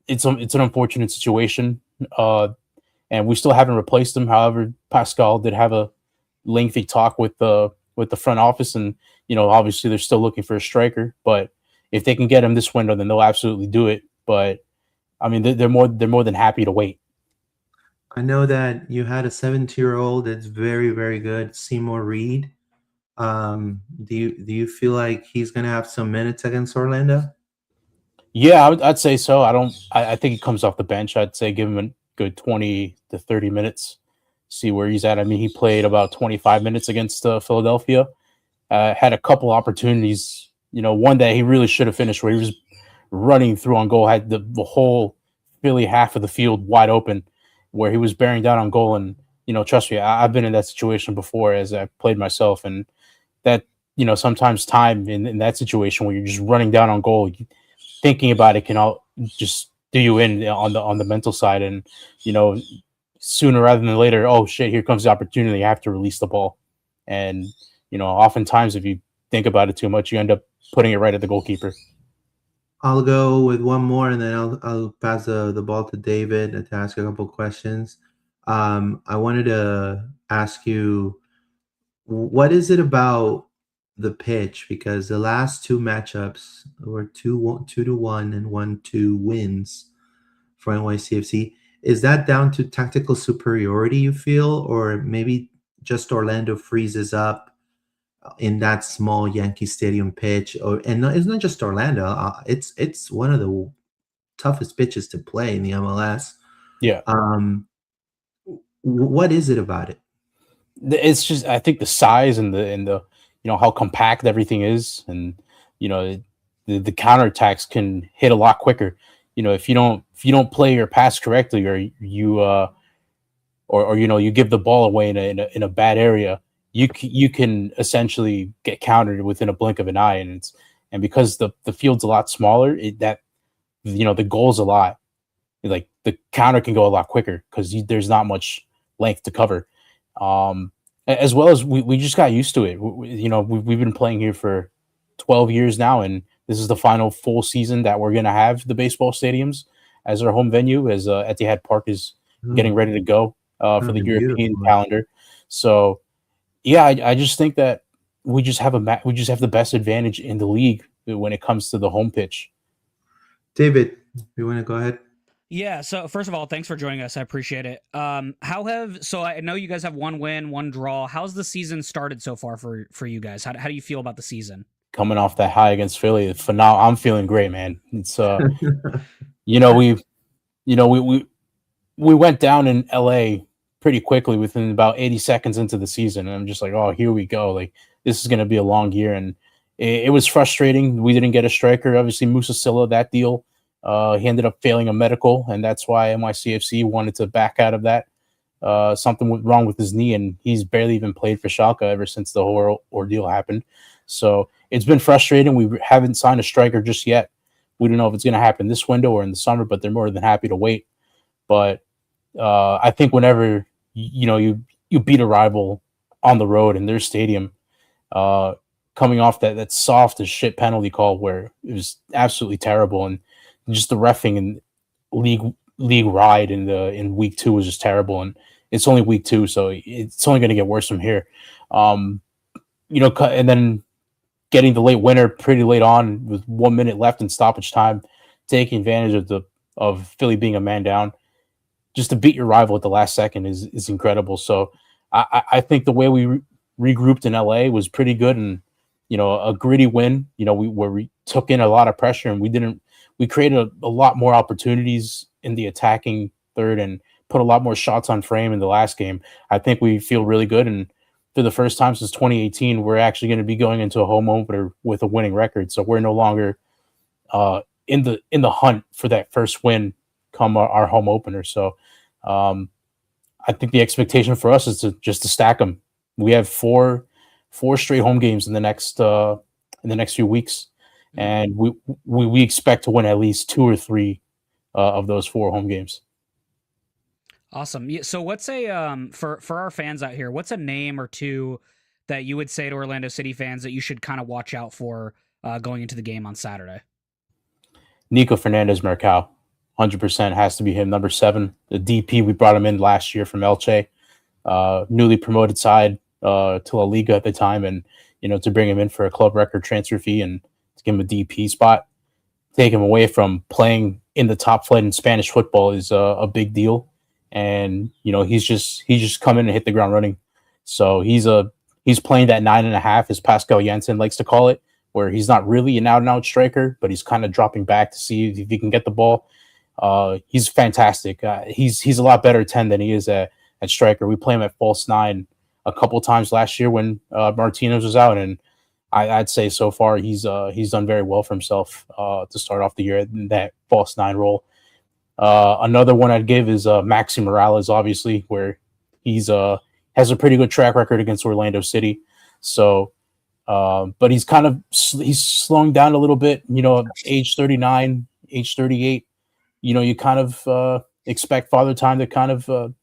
it's an unfortunate situation, and we still haven't replaced him. However, Pascal did have a lengthy talk with the front office, and obviously they're still looking for a striker. But if they can get him this window, then they'll absolutely do it. But I mean, they're more than happy to wait. I know that you had a 17-year-old that's very, very good, Seymour Reed. Do you feel like he's gonna have some minutes against Orlando? Yeah, I'd say so. I think he comes off the bench. I'd say give him a good 20 to 30 minutes, see where he's at. I mean, he played about 25 minutes against Philadelphia. Had a couple opportunities. One that he really should have finished where he was running through on goal, had the whole Philly half of the field wide open, where he was bearing down on goal. And trust me, I've been in that situation before as I played myself, and that sometimes time in that situation where you're just running down on goal, thinking about it can all just do you in on the mental side. And sooner rather than later, oh shit, here comes the opportunity. I have to release the ball. And oftentimes if you think about it too much, you end up putting it right at the goalkeeper. I'll go with one more, and then I'll pass the ball to David to ask a couple questions. I wanted to ask you, what is it about the pitch? Because the last two matchups were 2-1 and 1-2 wins for NYCFC. Is that down to tactical superiority, you feel, or maybe just Orlando freezes up in that small Yankee Stadium pitch? It's not just Orlando. It's one of the toughest pitches to play in the MLS. Yeah. What is it about it? It's just, I think the size and the how compact everything is, and the counterattacks can hit a lot quicker. If you don't play your pass correctly, or you you give the ball away in a bad area, you can essentially get countered within a blink of an eye. And because the field's a lot smaller, the goal's a lot, like the counter can go a lot quicker because there's not much length to cover. As well as we just got used to it. We've been playing here for 12 years now, and this is the final full season that we're going to have the baseball stadiums as our home venue, as Etihad Park is getting ready to go for the European calendar. So, yeah, I just think that we just have the best advantage in the league when it comes to the home pitch. David, you want to go ahead? Yeah. So first of all, thanks for joining us. I appreciate it. So I know you guys have one win, one draw. How's the season started so far for you guys? How do you feel about the season? Coming off that high against Philly, for now, I'm feeling great, man. It's we went down in LA pretty quickly within about 80 seconds into the season, and I'm just like, oh, here we go. Like, this is going to be a long year, and it was frustrating. We didn't get a striker. Obviously, Musa Silla, that deal. He ended up failing a medical, and that's why NYCFC wanted to back out of that. Something went wrong with his knee, and he's barely even played for Schalke ever since the whole ordeal happened. So it's been frustrating. We haven't signed a striker just yet. We don't know if it's going to happen this window or in the summer, but they're more than happy to wait. But I think whenever you beat a rival on the road in their stadium, coming off that soft as shit penalty call where it was absolutely terrible, and just the reffing and league ride in week 2 was just terrible, and it's only week 2, so it's only going to get worse from here. And then getting the late winner pretty late on with 1 minute left in stoppage time, taking advantage of Philly being a man down, just to beat your rival at the last second is incredible. So I think the way we regrouped in LA was pretty good, and a gritty win. We took in a lot of pressure, and we created a lot more opportunities in the attacking third and put a lot more shots on frame in the last game. I think we feel really good, and for the first time since 2018, we're actually going to be going into a home opener with a winning record. So we're no longer in the hunt for that first win come our home opener. So I think the expectation for us is to stack them. We have four straight home games in the next few weeks, and we expect to win at least 2 or 3 of those 4 home games. Awesome. Yeah, so what's a for our fans out here, what's a name or two that you would say to Orlando City fans that you should kind of watch out for going into the game on Saturday? Nico Fernandez Mercado, 100% has to be him. Number 7, the DP. We brought him in last year from Elche, newly promoted side to La Liga at the time, and to bring him in for a club record transfer fee and to give him a DP spot, take him away from playing in the top flight in Spanish football is a big deal. and he's just come in and hit the ground running. So he's playing that 9.5, as Pascal Janssen likes to call it, where he's not really an out-and-out striker, but he's kind of dropping back to see if he can get the ball. He's fantastic. He's a lot better at 10 than he is at striker. We play him at false 9 a couple times last year when Martinez was out, and I'd say so far he's done very well for himself to start off the year in that false 9 role. Another one I'd give is Maxi Morales, obviously, where he's has a pretty good track record against Orlando City. So, but he's slowing down a little bit. Age 39, age 38. You kind of expect Father Time to kind of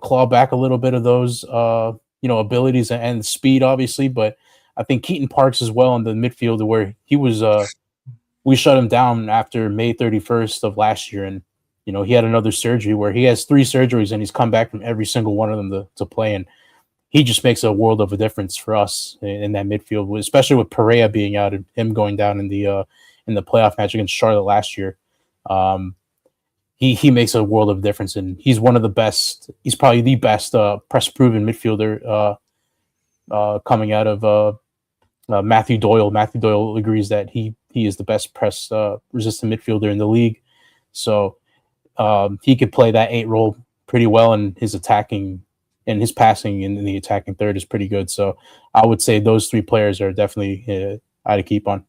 claw back a little bit of those abilities and speed, obviously. But I think Keaton Parks as well in the midfield, where he was we shut him down after May 31st of last year, and he had another surgery where he has 3 surgeries and he's come back from every single one of them to play. And he just makes a world of a difference for us in that midfield, especially with Pareja being out and him going down in the playoff match against Charlotte last year. He makes a world of difference, and he's one of the best. He's probably the best press proven midfielder coming out of Matthew Doyle. Matthew Doyle agrees that he is the best press resistant midfielder in the league. So he could play that 8 role pretty well, and his attacking and his passing in the attacking third is pretty good. So I would say those 3 players are definitely I'd keep on.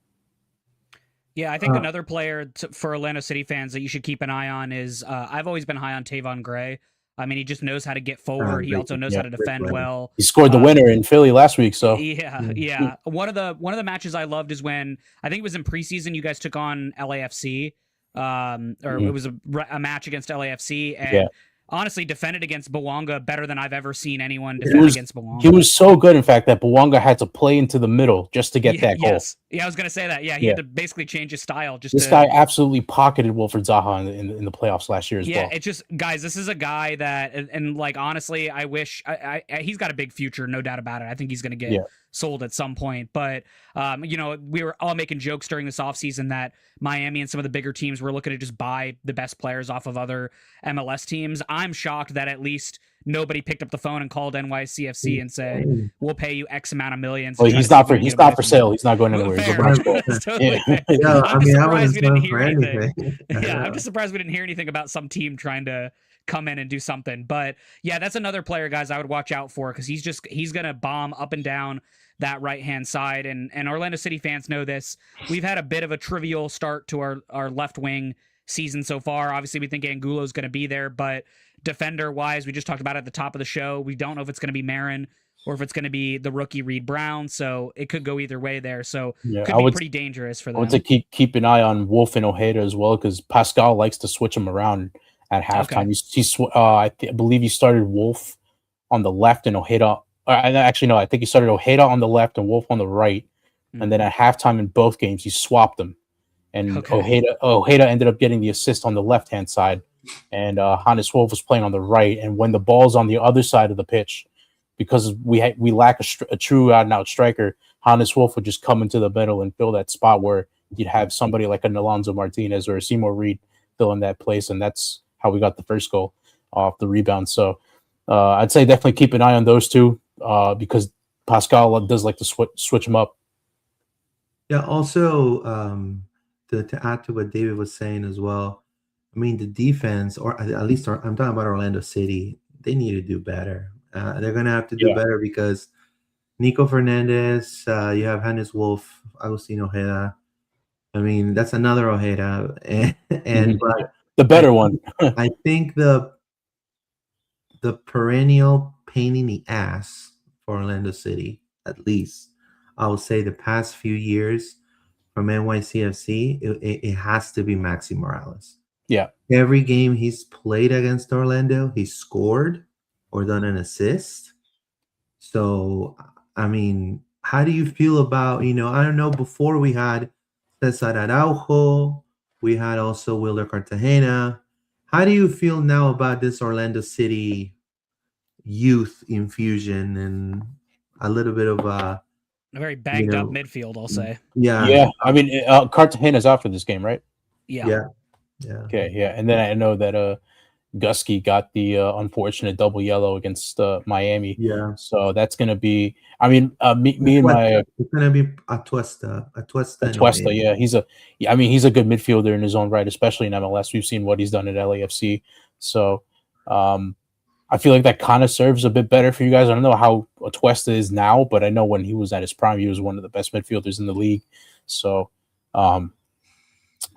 Yeah, I think another player for Orlando City fans that you should keep an eye on is I've always been high on Tavon Gray. I mean, he just knows how to get forward. He also knows how to defend well. He scored the winner in Philly last week. So yeah. One of the matches I loved is when I think it was in preseason you guys took on LAFC, it was a match against LAFC, and honestly defended against Bouanga better than I've ever seen anyone defend against Bouanga. He was so good, in fact, that Bouanga had to play into the middle just to get that goal. Yes. Yeah, I was going to say that. Yeah, he had to basically change his style. This guy absolutely pocketed Wilfred Zaha in the playoffs last year as well. Yeah, it's just, guys, this is a guy that, and like, honestly, I wish, he's got a big future, no doubt about it. I think he's going to get sold at some point. But, we were all making jokes during this offseason that Miami and some of the bigger teams were looking to just buy the best players off of other MLS teams. I'm shocked that at least nobody picked up the phone and called NYCFC and said, "We'll pay you X amount of millions." Well, he's not for sale. He's not going anywhere. I'm surprised we didn't hear anything. I'm just surprised we didn't hear anything about some team trying to come in and do something. But yeah, that's another player, guys, I would watch out for, because he's gonna bomb up and down that right-hand side. And Orlando City fans know this. We've had a bit of a trivial start to our left wing season so far. Obviously, we think Angulo is going to be there, but defender-wise, we just talked about it at the top of the show. We don't know if it's going to be Marin or if it's going to be the rookie Reed Brown, so it could go either way there. So it could be pretty dangerous for them. I would say keep an eye on Wolf and Ojeda as well, because Pascal likes to switch them around at halftime. Okay. I believe he started Wolf on the left and Ojeda. Actually, no, I think he started Ojeda on the left and Wolf on the right. Mm-hmm. And then at halftime in both games, he swapped them. And Ojeda ended up getting the assist on the left-hand side. And Hannes Wolf was playing on the right. And when the ball's on the other side of the pitch, because we lack a true out-and-out striker, Hannes Wolf would just come into the middle and fill that spot where you'd have somebody like an Alonso Martinez or a Seymour Reed fill in that place. And that's how we got the first goal off the rebound. So I'd say definitely keep an eye on those two. Because Pascal does like to switch them up. Yeah, also to add to what David was saying as well, I mean, the defense, or at least I'm talking about Orlando City, they need to do better. They're going to have to do better, because Nico Fernandez, you have Hannes Wolf, Agustin Ojeda. I mean, that's another Ojeda. And but the better one. I think the perennial pain in the ass for Orlando City, at least I would say the past few years from NYCFC, it has to be Maxi Morales. Yeah. Every game he's played against Orlando, he scored or done an assist. So, I mean, how do you feel about, I don't know, before we had Cesar Araujo, we had also Wilder Cartagena. How do you feel now about this Orlando City youth infusion and a little bit of a very bagged up midfield, I'll say. Yeah. I mean, Cartagena's out for this game, right? Yeah. Okay. Yeah. And then I know that Gusky got the unfortunate double yellow against Miami. Yeah. So that's going to be. I mean, me and my it's going to be Atuesta. Atuesta. Yeah, he's a good midfielder in his own right, especially in MLS. We've seen what he's done at LAFC. So I feel like that kind of serves a bit better for you guys. I don't know how Atuesta is now, but I know when he was at his prime, he was one of the best midfielders in the league. So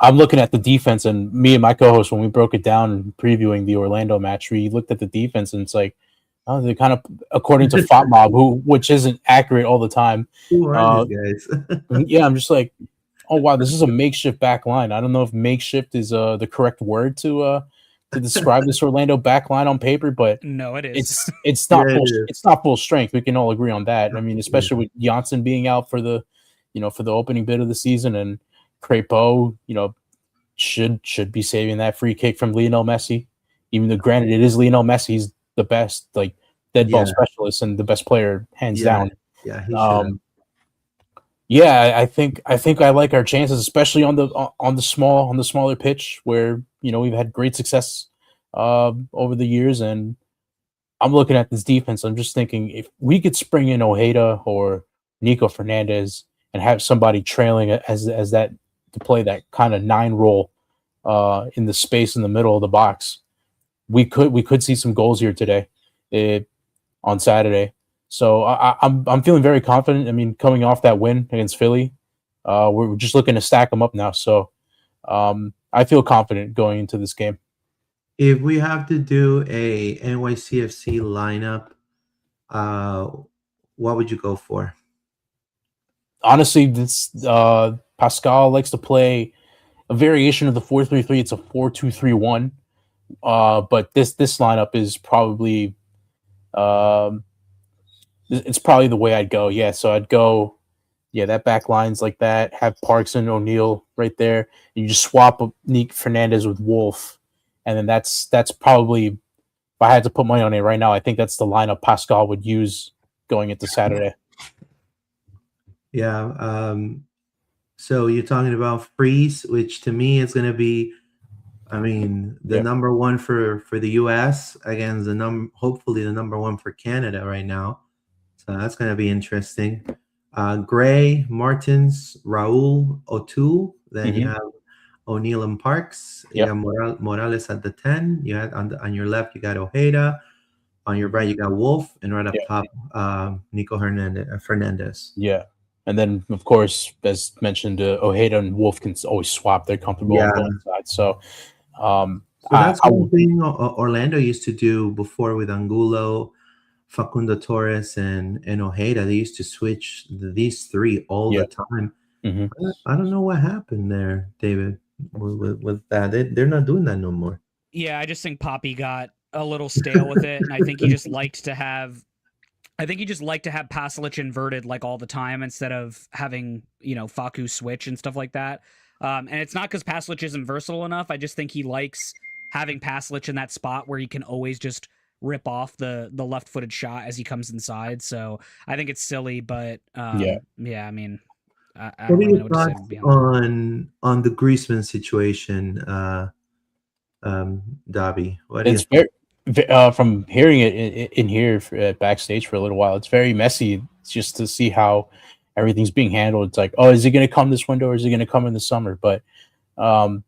I'm looking at the defense, and me and my co-host, when we broke it down previewing the Orlando match, we looked at the defense, and it's like, oh, they're kind of according to FotMob, which isn't accurate all the time. Who are these guys? Yeah, I'm just like, oh wow, this is a makeshift back line. I don't know if makeshift is the correct word to describe this Orlando back line on paper, but no, it is. It's not it's not full strength. We can all agree on that. I mean, especially with Janssen being out for the opening bit of the season, and Crepeau, should be saving that free kick from Lionel Messi. Even though, granted, it is Lionel Messi, he's the best, like, dead ball specialist and the best player, hands down. Yeah, he should. Yeah, I think I like our chances, especially on the smaller pitch where we've had great success over the years. And I'm looking at this defense. I'm just thinking if we could spring in Ojeda or Nico Fernandez and have somebody trailing as that to play that kind of 9 role in the space in the middle of the box, we could see some goals here today on Saturday. So I'm feeling very confident. I mean, coming off that win against Philly, we're just looking to stack them up now. So I feel confident going into this game. If we have to do a NYCFC lineup, what would you go for? Honestly, this Pascal likes to play a variation of the 4-3-3. It's a 4-2-3-1. But this lineup is probably it's probably the way I'd go. Yeah, so I'd go, that back line's like that. Have Parks and O'Neal right there. You just swap Nick Fernandez with Wolf, and then that's probably, if I had to put money on it right now, I think that's the lineup Pascal would use going into Saturday. Yeah. So you're talking about Freeze, which to me is going to be, the number one for the U.S. against hopefully the number one for Canada right now. So that's going to be interesting. Gray, Martins, Raul, O'Toole. Then you have O'Neal and Parks. You have Morales at the 10. You had on your left, you got Ojeda. On your right, you got Wolf. And right up top, Nico Fernandez. Yeah. And then, of course, as mentioned, Ojeda and Wolf can always swap. They're comfortable on both sides. So that's one thing Orlando used to do before with Angulo, Facundo Torres, and Ojeda. They used to switch these three all the time. Mm-hmm. I don't know what happened there, David, with that. They're not doing that no more. Yeah, I just think Poppy got a little stale with it, and I think he just liked to have Pasalic inverted like all the time instead of having, Facu switch and stuff like that. And it's not because Pasalic isn't versatile enough. I just think he likes having Pasalic in that spot where he can always just rip off the left-footed shot as he comes inside. So I think it's silly, but I don't really know what to say on the Griezmann situation, Davi? It's very from hearing it in here backstage for a little while, it's very messy. It's just to see how everything's being handled. It's like, oh, is he going to come this window or is he going to come in the summer? But when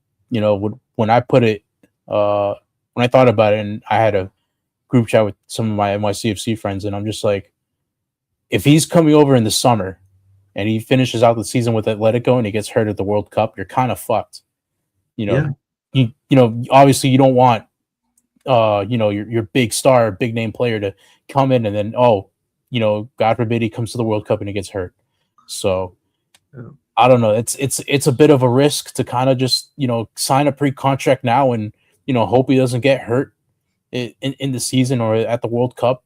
I put it, when I thought about it, and I had a group chat with some of my NYCFC friends, and I'm just like, if he's coming over in the summer and he finishes out the season with Atletico and he gets hurt at the World Cup, you're kind of fucked. Obviously you don't want your big star, big name player to come in and then, God forbid he comes to the World Cup and he gets hurt. So I don't know. It's a bit of a risk to kind of just, sign a pre-contract now and, hope he doesn't get hurt in the season or at the World Cup.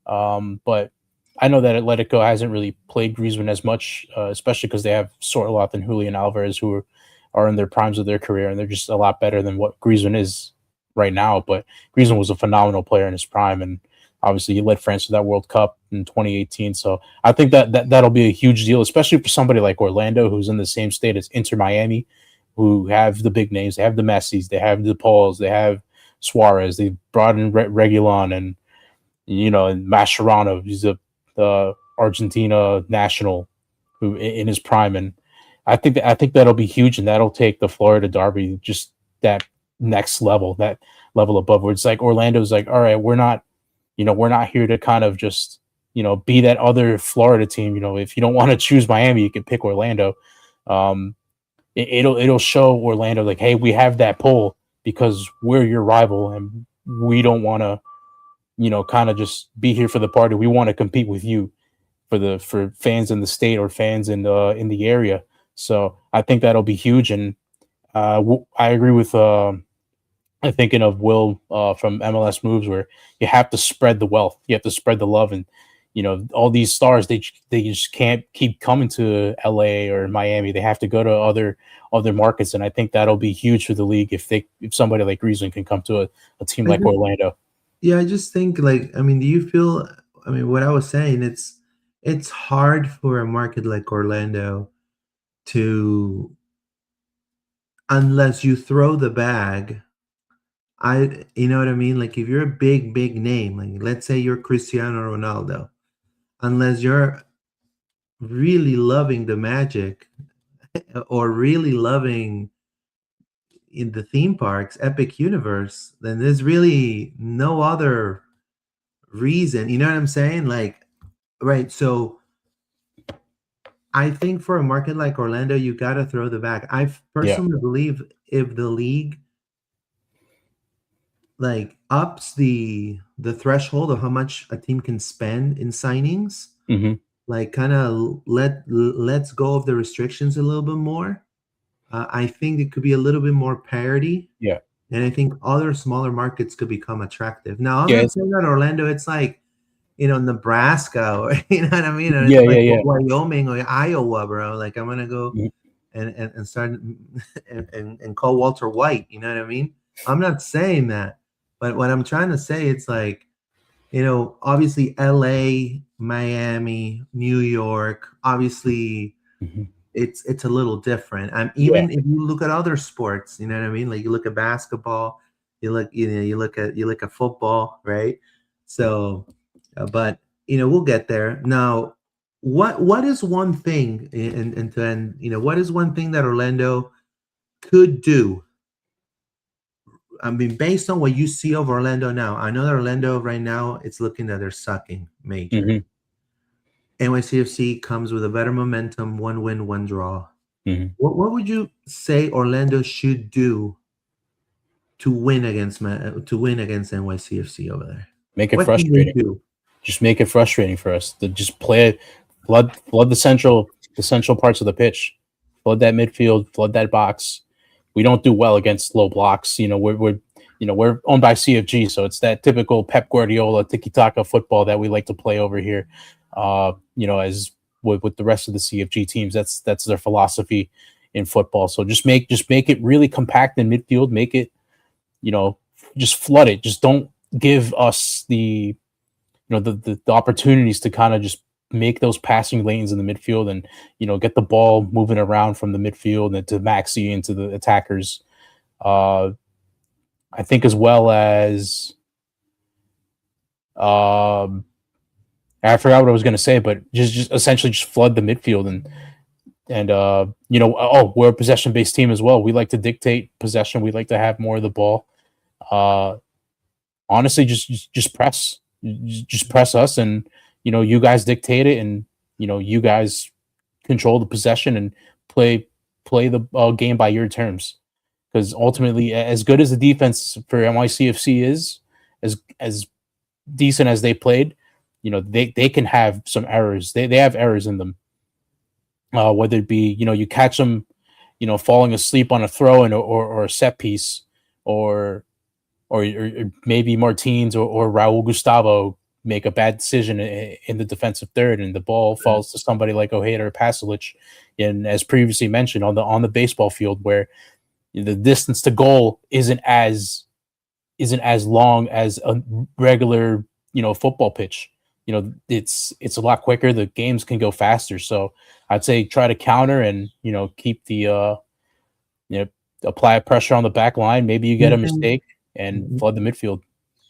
But I know that Atletico hasn't really played Griezmann as much, especially because they have Sorloth and Julian Alvarez who are in their primes of their career, and they're just a lot better than what Griezmann is right now. But Griezmann was a phenomenal player in his prime, and obviously he led France to that World Cup in 2018. So I think that'll be a huge deal, especially for somebody like Orlando, who's in the same state as Inter Miami, who have the big names. They have the Messis, they have the Pauls, they have Suarez. They brought in Reguilon and and Mascherano. He's the Argentina national who in his prime, and I think that'll be huge, and that'll take the Florida Derby just that next level, that level above, where it's like Orlando's like, all right, we're not here to kind of just be that other Florida team. If you don't want to choose Miami, you can pick Orlando. It'll show Orlando like, hey, we have that pull because we're your rival, and we don't want to kind of just be here for the party. We want to compete with you for fans in the state or fans in the area. So I think that'll be huge, and I agree with I'm thinking of Will from MLS Moves, where you have to spread the wealth, you have to spread the love, and all these stars they just can't keep coming to LA or Miami. They have to go to other markets, and I think that'll be huge for the league if somebody like Griezmann can come to a team like Orlando. Yeah, I just think do you feel? What I was saying, it's hard for a market like Orlando to, unless you throw the bag. You know what I mean? Like, if you're a big name, like let's say you're Cristiano Ronaldo, unless you're really loving the magic or really loving in the theme parks, Epic Universe, then there's really no other reason. You know what I'm saying? Like, right. So I think for a market like Orlando, you got to throw the bag. I personally believe if the league like ups the threshold of how much a team can spend in signings, like kind of let's go of the restrictions a little bit more. I think it could be a little bit more parity. Yeah. And I think other smaller markets could become attractive. Now, I'm not saying that Orlando, it's like, Nebraska, or you know what I mean? Or Wyoming or Iowa, bro. Like, I'm gonna go and start and call Walter White. You know what I mean? I'm not saying that, but what I'm trying to say, it's like, obviously LA, Miami, New York, obviously it's a little different. Even if you look at other sports, you know what I mean? Like, you look at basketball, you look at football, right? So, but we'll get there. Now, what is one thing, and to end, what is one thing that Orlando could do? Based on what you see of Orlando now, I know that Orlando right now, it's looking that they're sucking major. NYCFC comes with a better momentum, 1 win, 1 draw. What would you say Orlando should do to win against NYCFC over there? Make it frustrating. Just make it frustrating for us. To just play it, flood the central parts of the pitch, flood that midfield, flood that box. We don't do well against low blocks. We're owned by CFG, so it's that typical Pep Guardiola tiki-taka football that we like to play over here. As with the rest of the CFG teams, that's their philosophy in football. So just make it really compact in midfield. Make it, just flood it. Just don't give us the opportunities to kind of just make those passing lanes in the midfield and get the ball moving around from the midfield and to Maxi and to the attackers. I think, as well as I forgot what I was going to say, but just essentially just flood the midfield and we're a possession based team as well. We like to dictate possession. We like to have more of the ball. Honestly, just press. Just press us, and you guys dictate it, and you guys control the possession and play the game by your terms. Because ultimately, as good as the defense for NYCFC is, as decent as they played, they can have some errors. They have errors in them. Whether it be you catch them, falling asleep on a throw or a set piece, or maybe Martins or Raul Gustavo make a bad decision in the defensive third, and the ball falls to somebody like Ojeda or Pasalic. And as previously mentioned, on the baseball field, where the distance to goal isn't as long as a regular football pitch. It's a lot quicker. The games can go faster. So I'd say try to counter and keep the apply pressure on the back line. Maybe you get a mistake. and flood the midfield.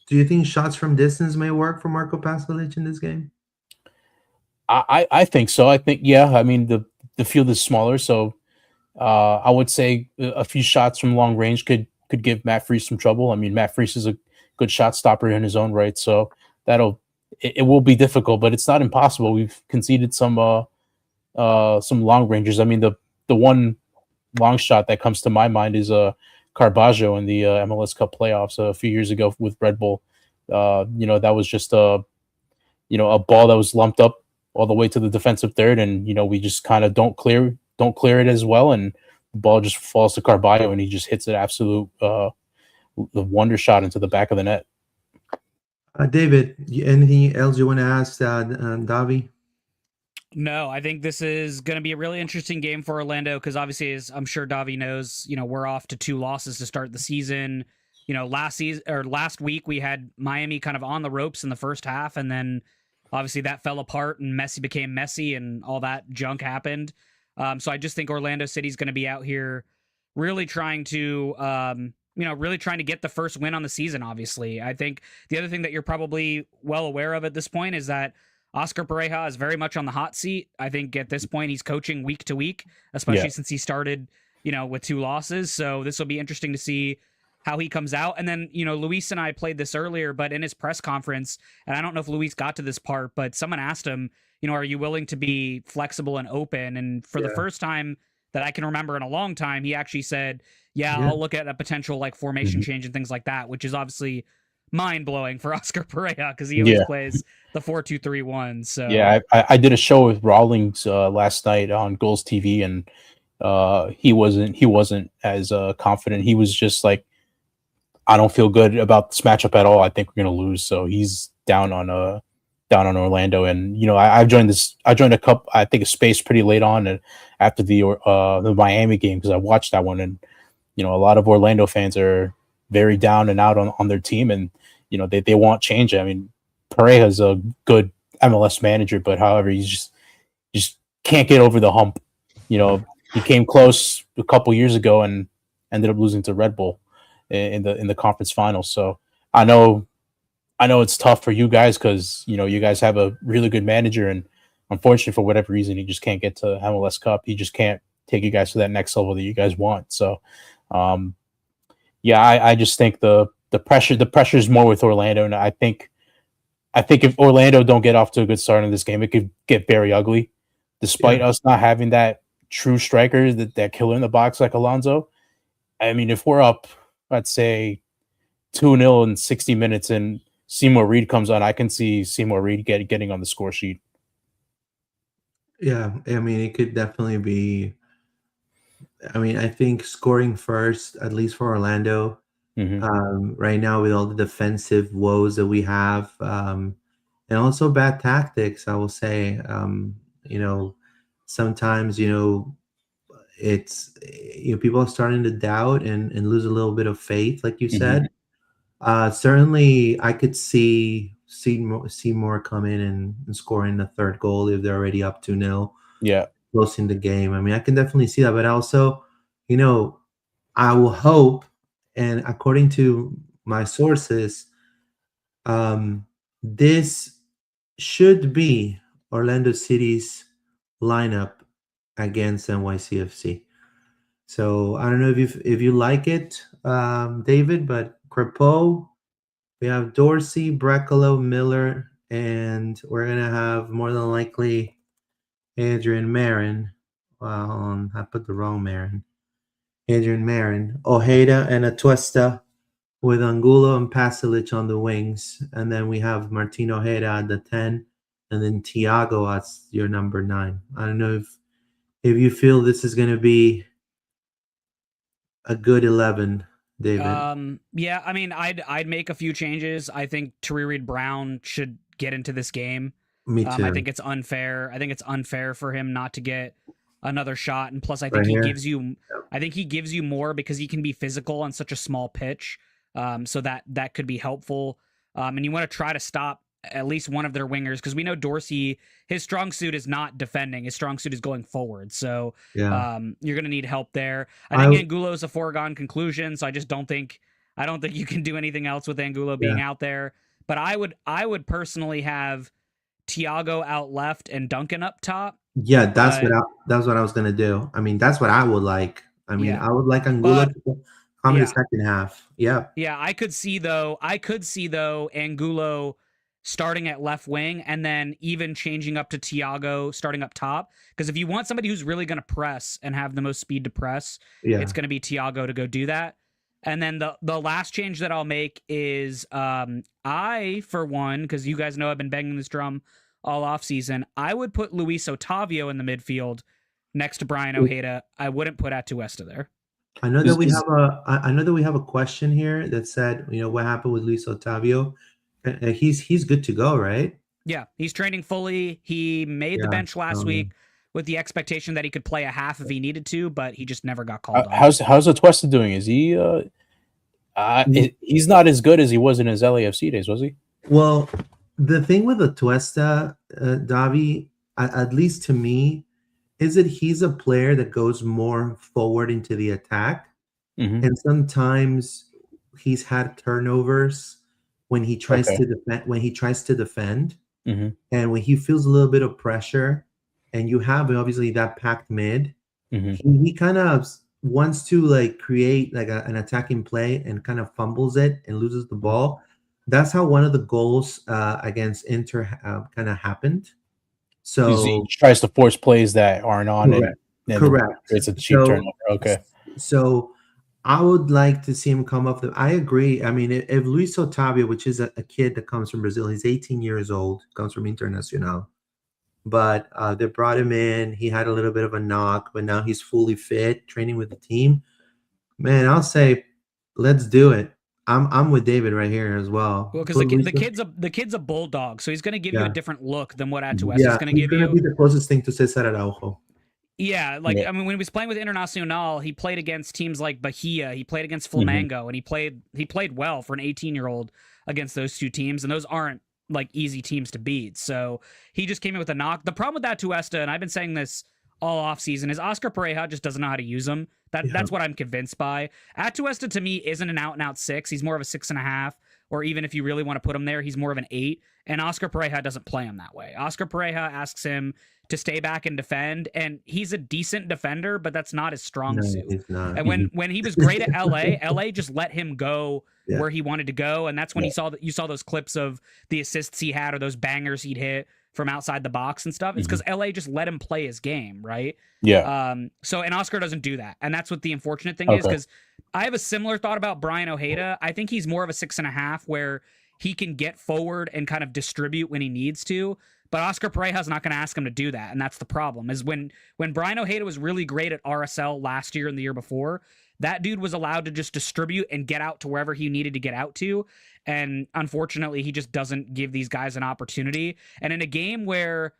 Do you think shots from distance may work for Marco Pasalic in this game? I think so. I think, yeah. I mean, the field is smaller, so I would say a few shots from long range could give Matt Freese some trouble. I mean, Matt Freese is a good shot stopper in his own right, so it will be difficult, but it's not impossible. We've conceded some long rangers. I mean, the one long shot that comes to my mind is Carbajo in the MLS Cup playoffs a few years ago with Red Bull. That was just a ball that was lumped up all the way to the defensive third, and we just kind of don't clear it as well, and the ball just falls to Carballo, and he just hits an absolute the wonder shot into the back of the net. David, anything else you want to ask Davi? No, I think this is going to be a really interesting game for Orlando because obviously, as I'm sure Davi knows, we're off to 2 losses to start the season. Last week we had Miami kind of on the ropes in the first half, and then obviously that fell apart and Messi became Messi and all that junk happened. So I just think Orlando City's going to be out here really trying to, get the first win on the season, obviously. I think the other thing that you're probably well aware of at this point is that Oscar Pareja is very much on the hot seat. I think at this point he's coaching week to week, especially since he started, with 2 losses. So this will be interesting to see how he comes out. And then, Luis and I played this earlier, but in his press conference, and I don't know if Luis got to this part, but someone asked him, are you willing to be flexible and open? And for the first time that I can remember in a long time, he actually said, I'll look at a potential formation change and things like that, which is obviously mind-blowing for Oscar Pareja because he always plays the 4-2-3-1. So I did a show with Rawlings last night on Goals TV, and he wasn't as confident. He was just like, I don't feel good about this matchup at all. I think we're gonna lose. So he's down on Orlando, and I joined a cup. I think a space pretty late on, and after the Miami game because I watched that one, and a lot of Orlando fans are very down and out on their team, and they want change. I mean, Pareja's a good MLS manager, but however, he's just can't get over the hump. He came close a couple years ago and ended up losing to Red Bull in the conference finals. So I know it's tough for you guys because you guys have a really good manager, and unfortunately for whatever reason he just can't get to MLS Cup. He just can't take you guys to that next level that you guys want. So I just think the pressure is more with Orlando, and I think if Orlando don't get off to a good start in this game, it could get very ugly. Despite us not having that true striker, that killer in the box like Alonso. I mean, if we're up, let's say 2-0 in 60 minutes and Seymour Reed comes on, I can see Seymour Reed getting on the score sheet. Yeah, I mean, it could definitely be. I mean, I think scoring first, at least for Orlando, right now with all the defensive woes that we have, and also bad tactics, I will say. Sometimes it's people are starting to doubt and lose a little bit of faith, like you said. Certainly, I could see Seymour come in and scoring the 3rd goal if they're already up 2-0. Yeah, closing the game. I mean, I can definitely see that, but also, I will hope, and according to my sources, this should be Orlando City's lineup against NYCFC. So I don't know if you like it, David, but Crepeau, we have Dorsey, Brecalo, Miller, and we're gonna have more than likely Adrian Marin. Well, I put the wrong Marin. Adrian Marin, Ojeda, and Atuesta with Angulo and Pasalic on the wings. And then we have Martin Ojeda at the 10, and then Thiago as your number 9. I don't know if you feel this is going to be a good 11, David. Yeah, I mean, I'd make a few changes. I think Tari Reid-Brown should get into this game. Me too. I think it's unfair. I think it's unfair for him not to get another shot, and plus I think he gives you more because he can be physical on such a small pitch. So that could be helpful. And you want to try to stop at least one of their wingers because we know Dorsey, his strong suit is not defending. His strong suit is going forward. So you're going to need help there. I think Angulo is a foregone conclusion. So I just don't think I don't think you can do anything else with Angulo being out there. But I would personally have Thiago out left and Duncan up top. Yeah, that's what I was gonna do. I mean, that's what I would like. I mean, I would like Angulo to come in the second half. Yeah. Yeah, I could see though Angulo starting at left wing and then even changing up to Thiago starting up top. Because if you want somebody who's really going to press and have the most speed to press, it's going to be Thiago to go do that. And then the last change that I'll make is I, for one, because you guys know I've been banging this drum all off season, I would put Luis Otavio in the midfield next to Brian Ojeda. I wouldn't put Atuesta there. I know that we have a question here that said, what happened with Luis Otavio? He's good to go, right? Yeah, he's training fully. He made the bench last week with the expectation that he could play a half if he needed to, but he just never got called on. How's Atuesta doing? Is he he's not as good as he was in his LAFC days, was he? Well, the thing with Atuesta, Davi, at least to me, is that he's a player that goes more forward into the attack. And sometimes he's had turnovers when he tries to defend, and when he feels a little bit of pressure, and you have obviously that packed mid, he kind of wants to create an attacking play and kind of fumbles it and loses the ball. That's how one of the goals against Inter kind of happened. So he tries to force plays that aren't on it. Correct. It's a cheap turnover. Okay. So I would like to see him come up. I agree. I mean, if Luis Otavio, which is a kid that comes from Brazil, he's 18 years old, comes from Internacional, but they brought him in. He had a little bit of a knock, but now he's fully fit, training with the team. Man, I'll say, let's do it. I'm with David right here as well. Well, because the kid's a bulldog, so he's going to give you a different look than what Atuesta is going to give you. He's going to be the closest thing to Cesar Araujo. Yeah, I mean, when he was playing with Internacional, he played against teams like Bahia. He played against Flamengo, and he played well for an 18-year-old against those two teams, and those aren't easy teams to beat. So he just came in with a knock. The problem with Atuesta, and I've been saying this all off season, is Oscar Pareja just doesn't know how to use them. That's what I'm convinced by. Atuesta to me isn't an out-and-out 6. He's more of a 6.5, or even if you really want to put him there, he's more of an 8. And Oscar Pareja doesn't play him that way. Oscar Pareja asks him to stay back and defend, and he's a decent defender, but that's not his strong suit. He's not. And when he was great at LA just let him go where he wanted to go, and that's when you saw those clips of the assists he had or those bangers he'd hit from outside the box and stuff. It's because LA just let him play his game, right? Yeah. And Oscar doesn't do that, and that's what the unfortunate thing is. Because I have a similar thought about Brian Ojeda. I think he's more of a 6.5, where he can get forward and kind of distribute when he needs to. But Oscar Pareja's not going to ask him to do that, and that's the problem. Is when Brian Ojeda was really great at RSL last year and the year before, that dude was allowed to just distribute and get out to wherever he needed to get out to. And unfortunately, he just doesn't give these guys an opportunity. And in a game where,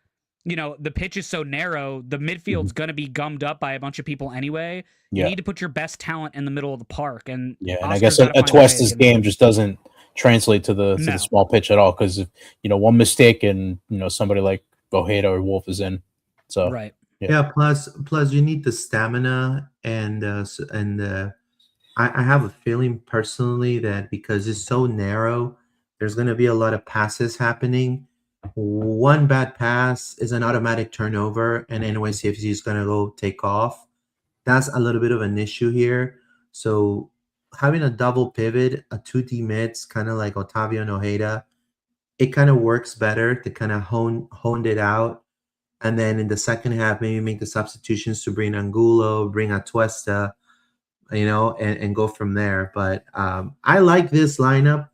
the pitch is so narrow, the midfield's going to be gummed up by a bunch of people anyway. You need to put your best talent in the middle of the park. And I guess Atuesta's game just doesn't translate to the small pitch at all, because one mistake and somebody like Ojeda or Wolf is in. So right. Yeah. Plus you need the stamina and I have a feeling personally that because it's so narrow, there's going to be a lot of passes happening. One bad pass is an automatic turnover, and NYCFC is going to go take off. That's a little bit of an issue here. So having a double pivot, a 2D mids, kind of like Otavio and Ojeda, it kind of works better to kind of honed it out. And then in the second half, maybe make the substitutions to bring Angulo, bring Atuesta, and go from there. But I like this lineup.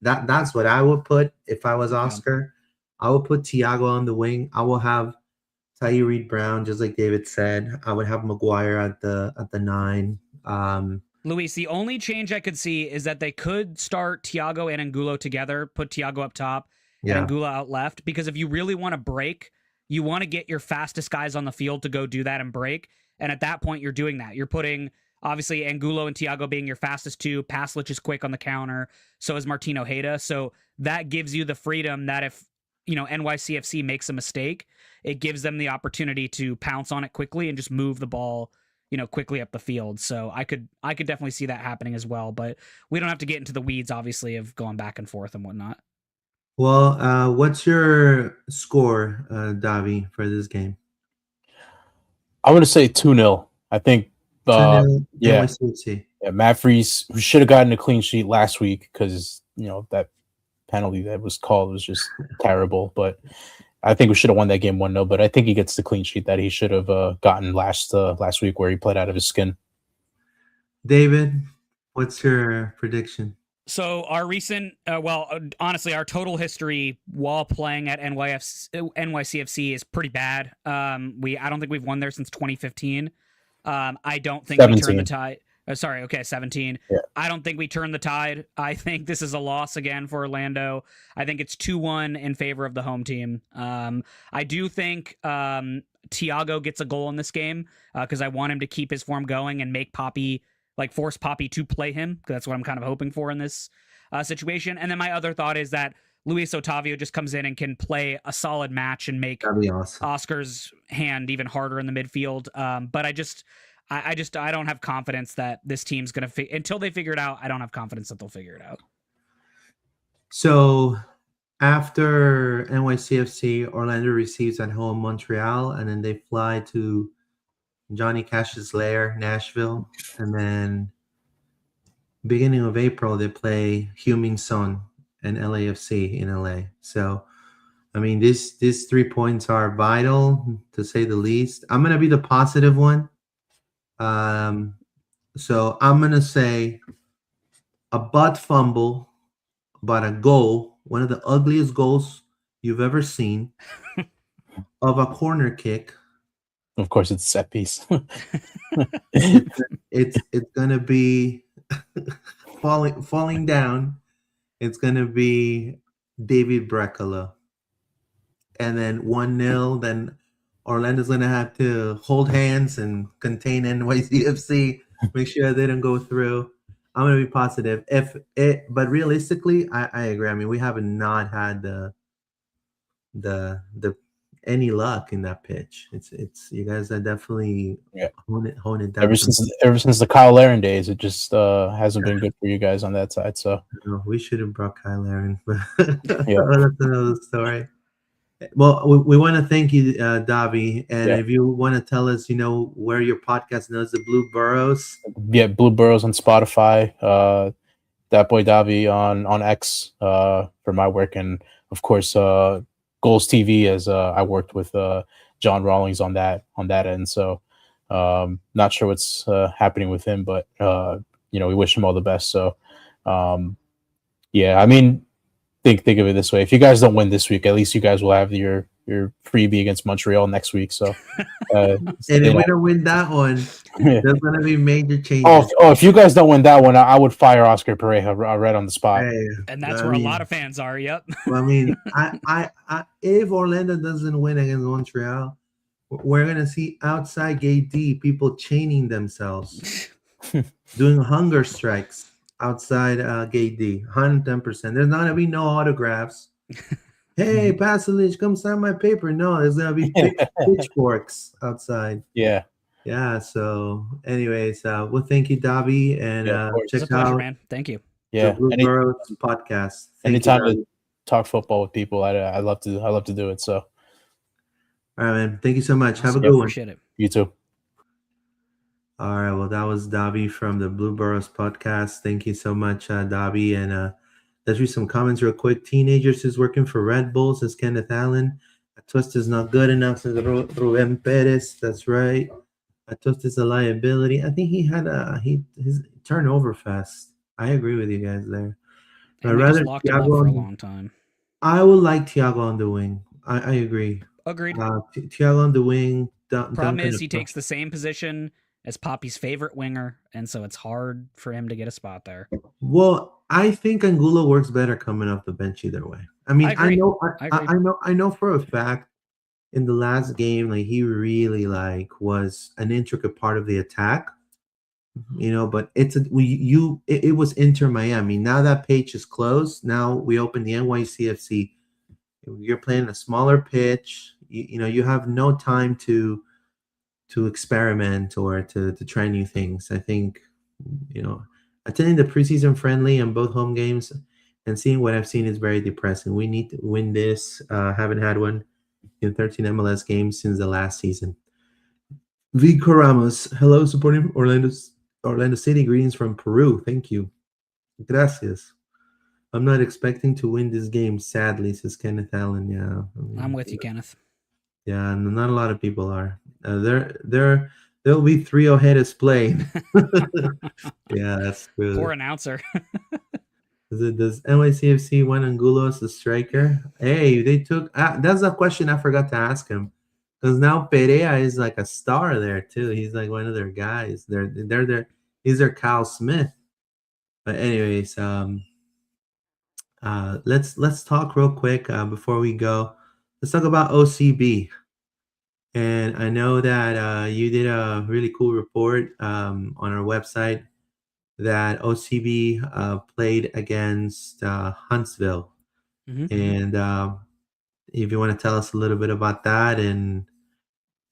That's what I would put if I was Oscar. I would put Thiago on the wing. I will have Tahir Reid-Brown, just like David said. I would have Maguire at the 9. Luis, the only change I could see is that they could start Thiago and Angulo together, put Thiago up top and Angulo out left, because if you really want to break, you want to get your fastest guys on the field to go do that and break. And at that point, you're doing that. You're putting, obviously, Angulo and Thiago being your fastest two. Paslic is quick on the counter. So is Martin Ojeda. So that gives you the freedom that if, NYCFC makes a mistake, it gives them the opportunity to pounce on it quickly and just move the ball quickly up the field. So I could definitely see that happening as well. But we don't have to get into the weeds, obviously, of going back and forth and whatnot. Well, what's your score, Davi, for this game? I'm going to say 2-0. I think, 2-0 yeah. NYCFC. Yeah, Matt Freese should have gotten a clean sheet last week because, that penalty that was called was just terrible. But I think we should have won that game 1-0. But I think he gets the clean sheet that he should have gotten last week where he played out of his skin. David, what's your prediction? So our recent, honestly, our total history while playing at NYCFC is pretty bad. I don't think we've won there since 2015. I don't think 17. we turned the tide. 17. Yeah. I don't think we turned the tide. I think this is a loss again for Orlando. I think it's 2-1 in favor of the home team. I do think Thiago gets a goal in this game because I want him to keep his form going and make Poppy, force Poppy to play him. That's what I'm kind of hoping for in this situation. And then my other thought is that Luis Otavio just comes in and can play a solid match and make awesome. Oscar's hand even harder in the midfield. But I don't have confidence that this team's going to until they figure it out. I don't have confidence that they'll figure it out. So after NYCFC, Orlando receives at home Montreal, and then they fly to Johnny Cash's lair, Nashville, and then beginning of April they play Heung-min Son and LAFC in LA. So, I mean, these 3 points are vital to say the least. I'm gonna be the positive one. So I'm gonna say a butt fumble, but a goal, one of the ugliest goals you've ever seen, of a corner kick. Of course, it's a set piece. it's gonna be falling down. It's gonna be David Brecala, and then 1-0. Then Orlando's gonna have to hold hands and contain NYCFC. Make sure they don't go through. I'm gonna be positive. But realistically, I agree. I mean, we have not had the any luck in that pitch. It's you guys are definitely hone it down. Ever since the Kyle Larin days, it just hasn't been good for you guys on that side. So we should have brought Kyle Larin, but yeah. That's another story. Well, we want to thank you, Davi, and if you want to tell us, where your podcast knows the Blue Boroughs. Yeah, Blue Boroughs on Spotify. That boy Davi on X for my work, and of course Goals TV as I worked with John Rawlings on that end. So not sure what's happening with him, but we wish him all the best. So I mean, think of it this way: if you guys don't win this week, at least you guys will have your freebie against Montreal next week. So and if we don't win that one, there's gonna be major changes. Oh, if you guys don't win that one, I would fire Oscar Pareja right on the spot. Hey, and that's where a lot of fans are. Yep. Well, I mean, I if Orlando doesn't win against Montreal, we're gonna see outside Gate D people chaining themselves, doing hunger strikes outside Gate D. 110%. There's not gonna be no autographs. Hey, Pasalic, come sign my paper. No, there's gonna be pitchforks outside. Yeah. So, anyways, well, thank you, Davi, and check it's a pleasure, out man. Thank you. the Blue Boroughs Podcast. Anytime to talk football with people, I love to do it. So, all right, man. Thank you so much. Have a good one. Appreciate it. You too. All right. Well, that was Davi from the Blue Boroughs Podcast. Thank you so much, Davi. And let's read some comments real quick. Teenagers is working for Red Bull, says Kenneth Allen. A twist is not good enough, says Ruben Perez. That's right. A twist is a liability. I think he had his turnover fast. I agree with you guys there. I'd rather locked him up for a long time. I would like Thiago on the wing. I agree. Agreed. Thiago on the wing. Problem is he takes the same position as Poppy's favorite winger, and so it's hard for him to get a spot there. Well, I think Angulo works better coming off the bench either way. I mean, I know for a fact in the last game, he really was an intricate part of the attack. But it was Inter Miami. Now that page is closed. Now we open the NYCFC. You're playing a smaller pitch. You have no time to experiment or to try new things. I think, attending the preseason friendly on both home games and seeing what I've seen is very depressing. We need to win this. Haven't had one in 13 MLS games since the last season. Vico Ramos, hello, supporting Orlando City. Greetings from Peru. Thank you. Gracias. I'm not expecting to win this game, sadly, says Kenneth Allen. Yeah, I'm with you, Kenneth. Yeah, not a lot of people are. There'll be 3 Ojedas playing. Yeah, that's good. Poor announcer. Does NYCFC want Angulo as a striker? Hey, they took. That's a question I forgot to ask him, because now Pereja is like a star there too. He's like one of their guys. They're there. He's their Kyle Smith. But anyways, let's talk real quick before we go. Let's talk about OCB. And I know that you did a really cool report on our website that OCB played against Huntsville. Mm-hmm. And if you want to tell us a little bit about that and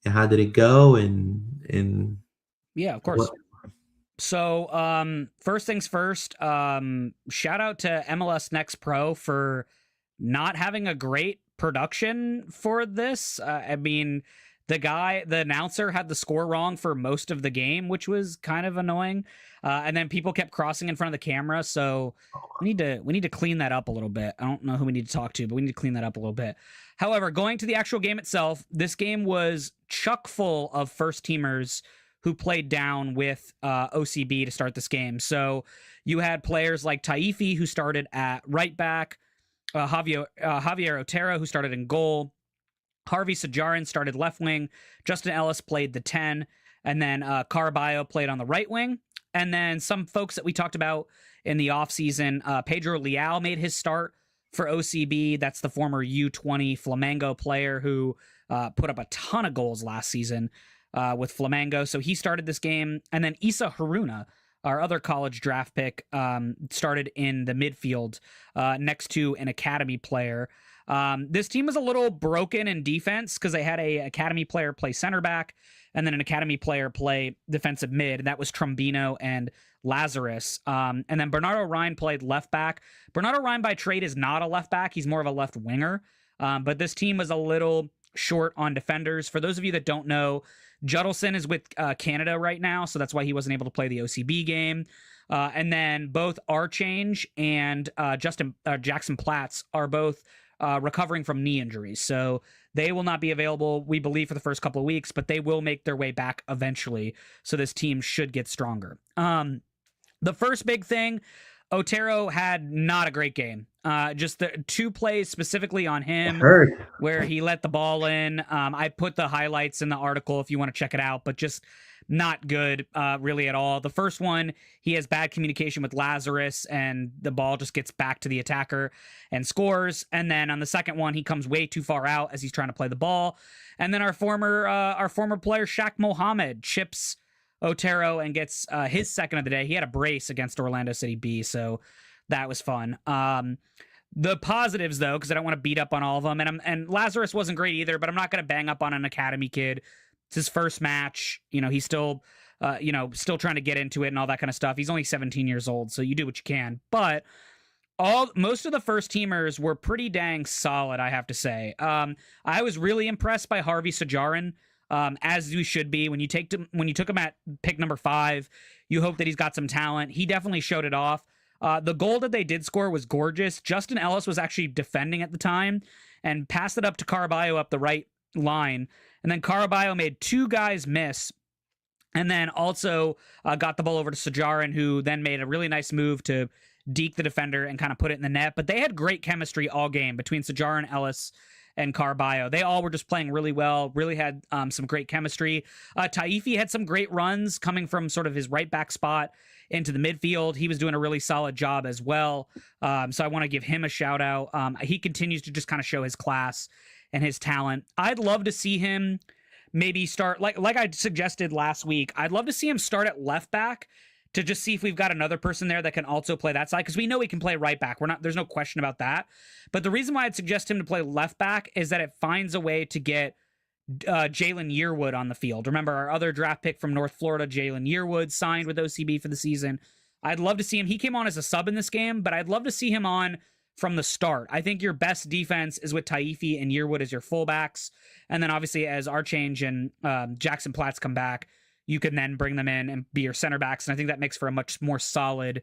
how did it go and yeah, of course. So first things first, shout out to MLS Next Pro for not having a great production for this. I mean, the announcer had the score wrong for most of the game, which was kind of annoying. And then people kept crossing in front of the camera. So we need to clean that up a little bit. I don't know who we need to talk to, but we need to clean that up a little bit. However, going to the actual game itself, this game was chock full of first teamers who played down with OCB to start this game. So you had players like Taifi, who started at right back, Javier Otero, who started in goal, Harvey Sajarin started left wing, Justin Ellis played the 10, and then Caraballo played on the right wing. And then some folks that we talked about in the offseason, Pedro Leal made his start for OCB. That's the former U20 Flamengo player who put up a ton of goals last season with Flamengo. So he started this game. And then Issa Haruna, our other college draft pick, started in the midfield next to an academy player. This team was a little broken in defense because they had a academy player play center back and then an academy player play defensive mid, and that was Trombino and Lazarus. And then Bernardo Ryan played left back. Bernardo Ryan by trade is not a left back. He's more of a left winger. But this team was a little short on defenders. For those of you that don't know, Judelson is with Canada right now, so that's why he wasn't able to play the OCB game. And then both Archange and Jackson Platts are both recovering from knee injuries. So they will not be available, we believe, for the first couple of weeks, but they will make their way back eventually. So this team should get stronger. The first big thing, Otero had not a great game. Just the 2 plays specifically on him where he let the ball in. I put the highlights in the article if you want to check it out, but just not good really at all. The first one, he has bad communication with Lazarus and the ball just gets back to the attacker and scores. And then on the second one, he comes way too far out as he's trying to play the ball. And then our former player, Shaq Mohammed, chips Otero and gets his second of the day. He had a brace against Orlando City B, so that was fun. The positives, though, because I don't want to beat up on all of them, and Lazarus wasn't great either, but I'm not going to bang up on an academy kid. It's his first match. He's still, still trying to get into it and all that kind of stuff. He's only 17 years old, so you do what you can. But most of the first teamers were pretty dang solid, I have to say. I was really impressed by Harvey Sajarin, as you should be. When you took him at pick number 5, you hope that he's got some talent. He definitely showed it off. The goal that they did score was gorgeous. Justin Ellis was actually defending at the time and passed it up to Caraballo up the right line. And then Caraballo made 2 guys miss and then also got the ball over to Sajarin, who then made a really nice move to deke the defender and kind of put it in the net. But they had great chemistry all game between Sajarin, Ellis, and Caraballo. They all were just playing really well, really had some great chemistry. Taifi had some great runs coming from sort of his right back spot into the midfield. He was doing a really solid job as well. So I want to give him a shout out. He continues to just kind of show his class and his talent. I'd love to see him maybe start, like I suggested last week, I'd love to see him start at left back to just see if we've got another person there that can also play that side, because we know he can play right back. There's no question about that. But the reason why I'd suggest him to play left back is that it finds a way to get Jalen Yearwood on the field. Remember our other draft pick from North Florida, Jalen Yearwood, signed with OCB for the season. I'd love to see him. He came on as a sub in this game, but I'd love to see him on from the start. I think your best defense is with Taifi and Yearwood as your fullbacks. And then obviously as Archange and Jackson Platts come back, you can then bring them in and be your center backs. And I think that makes for a much more solid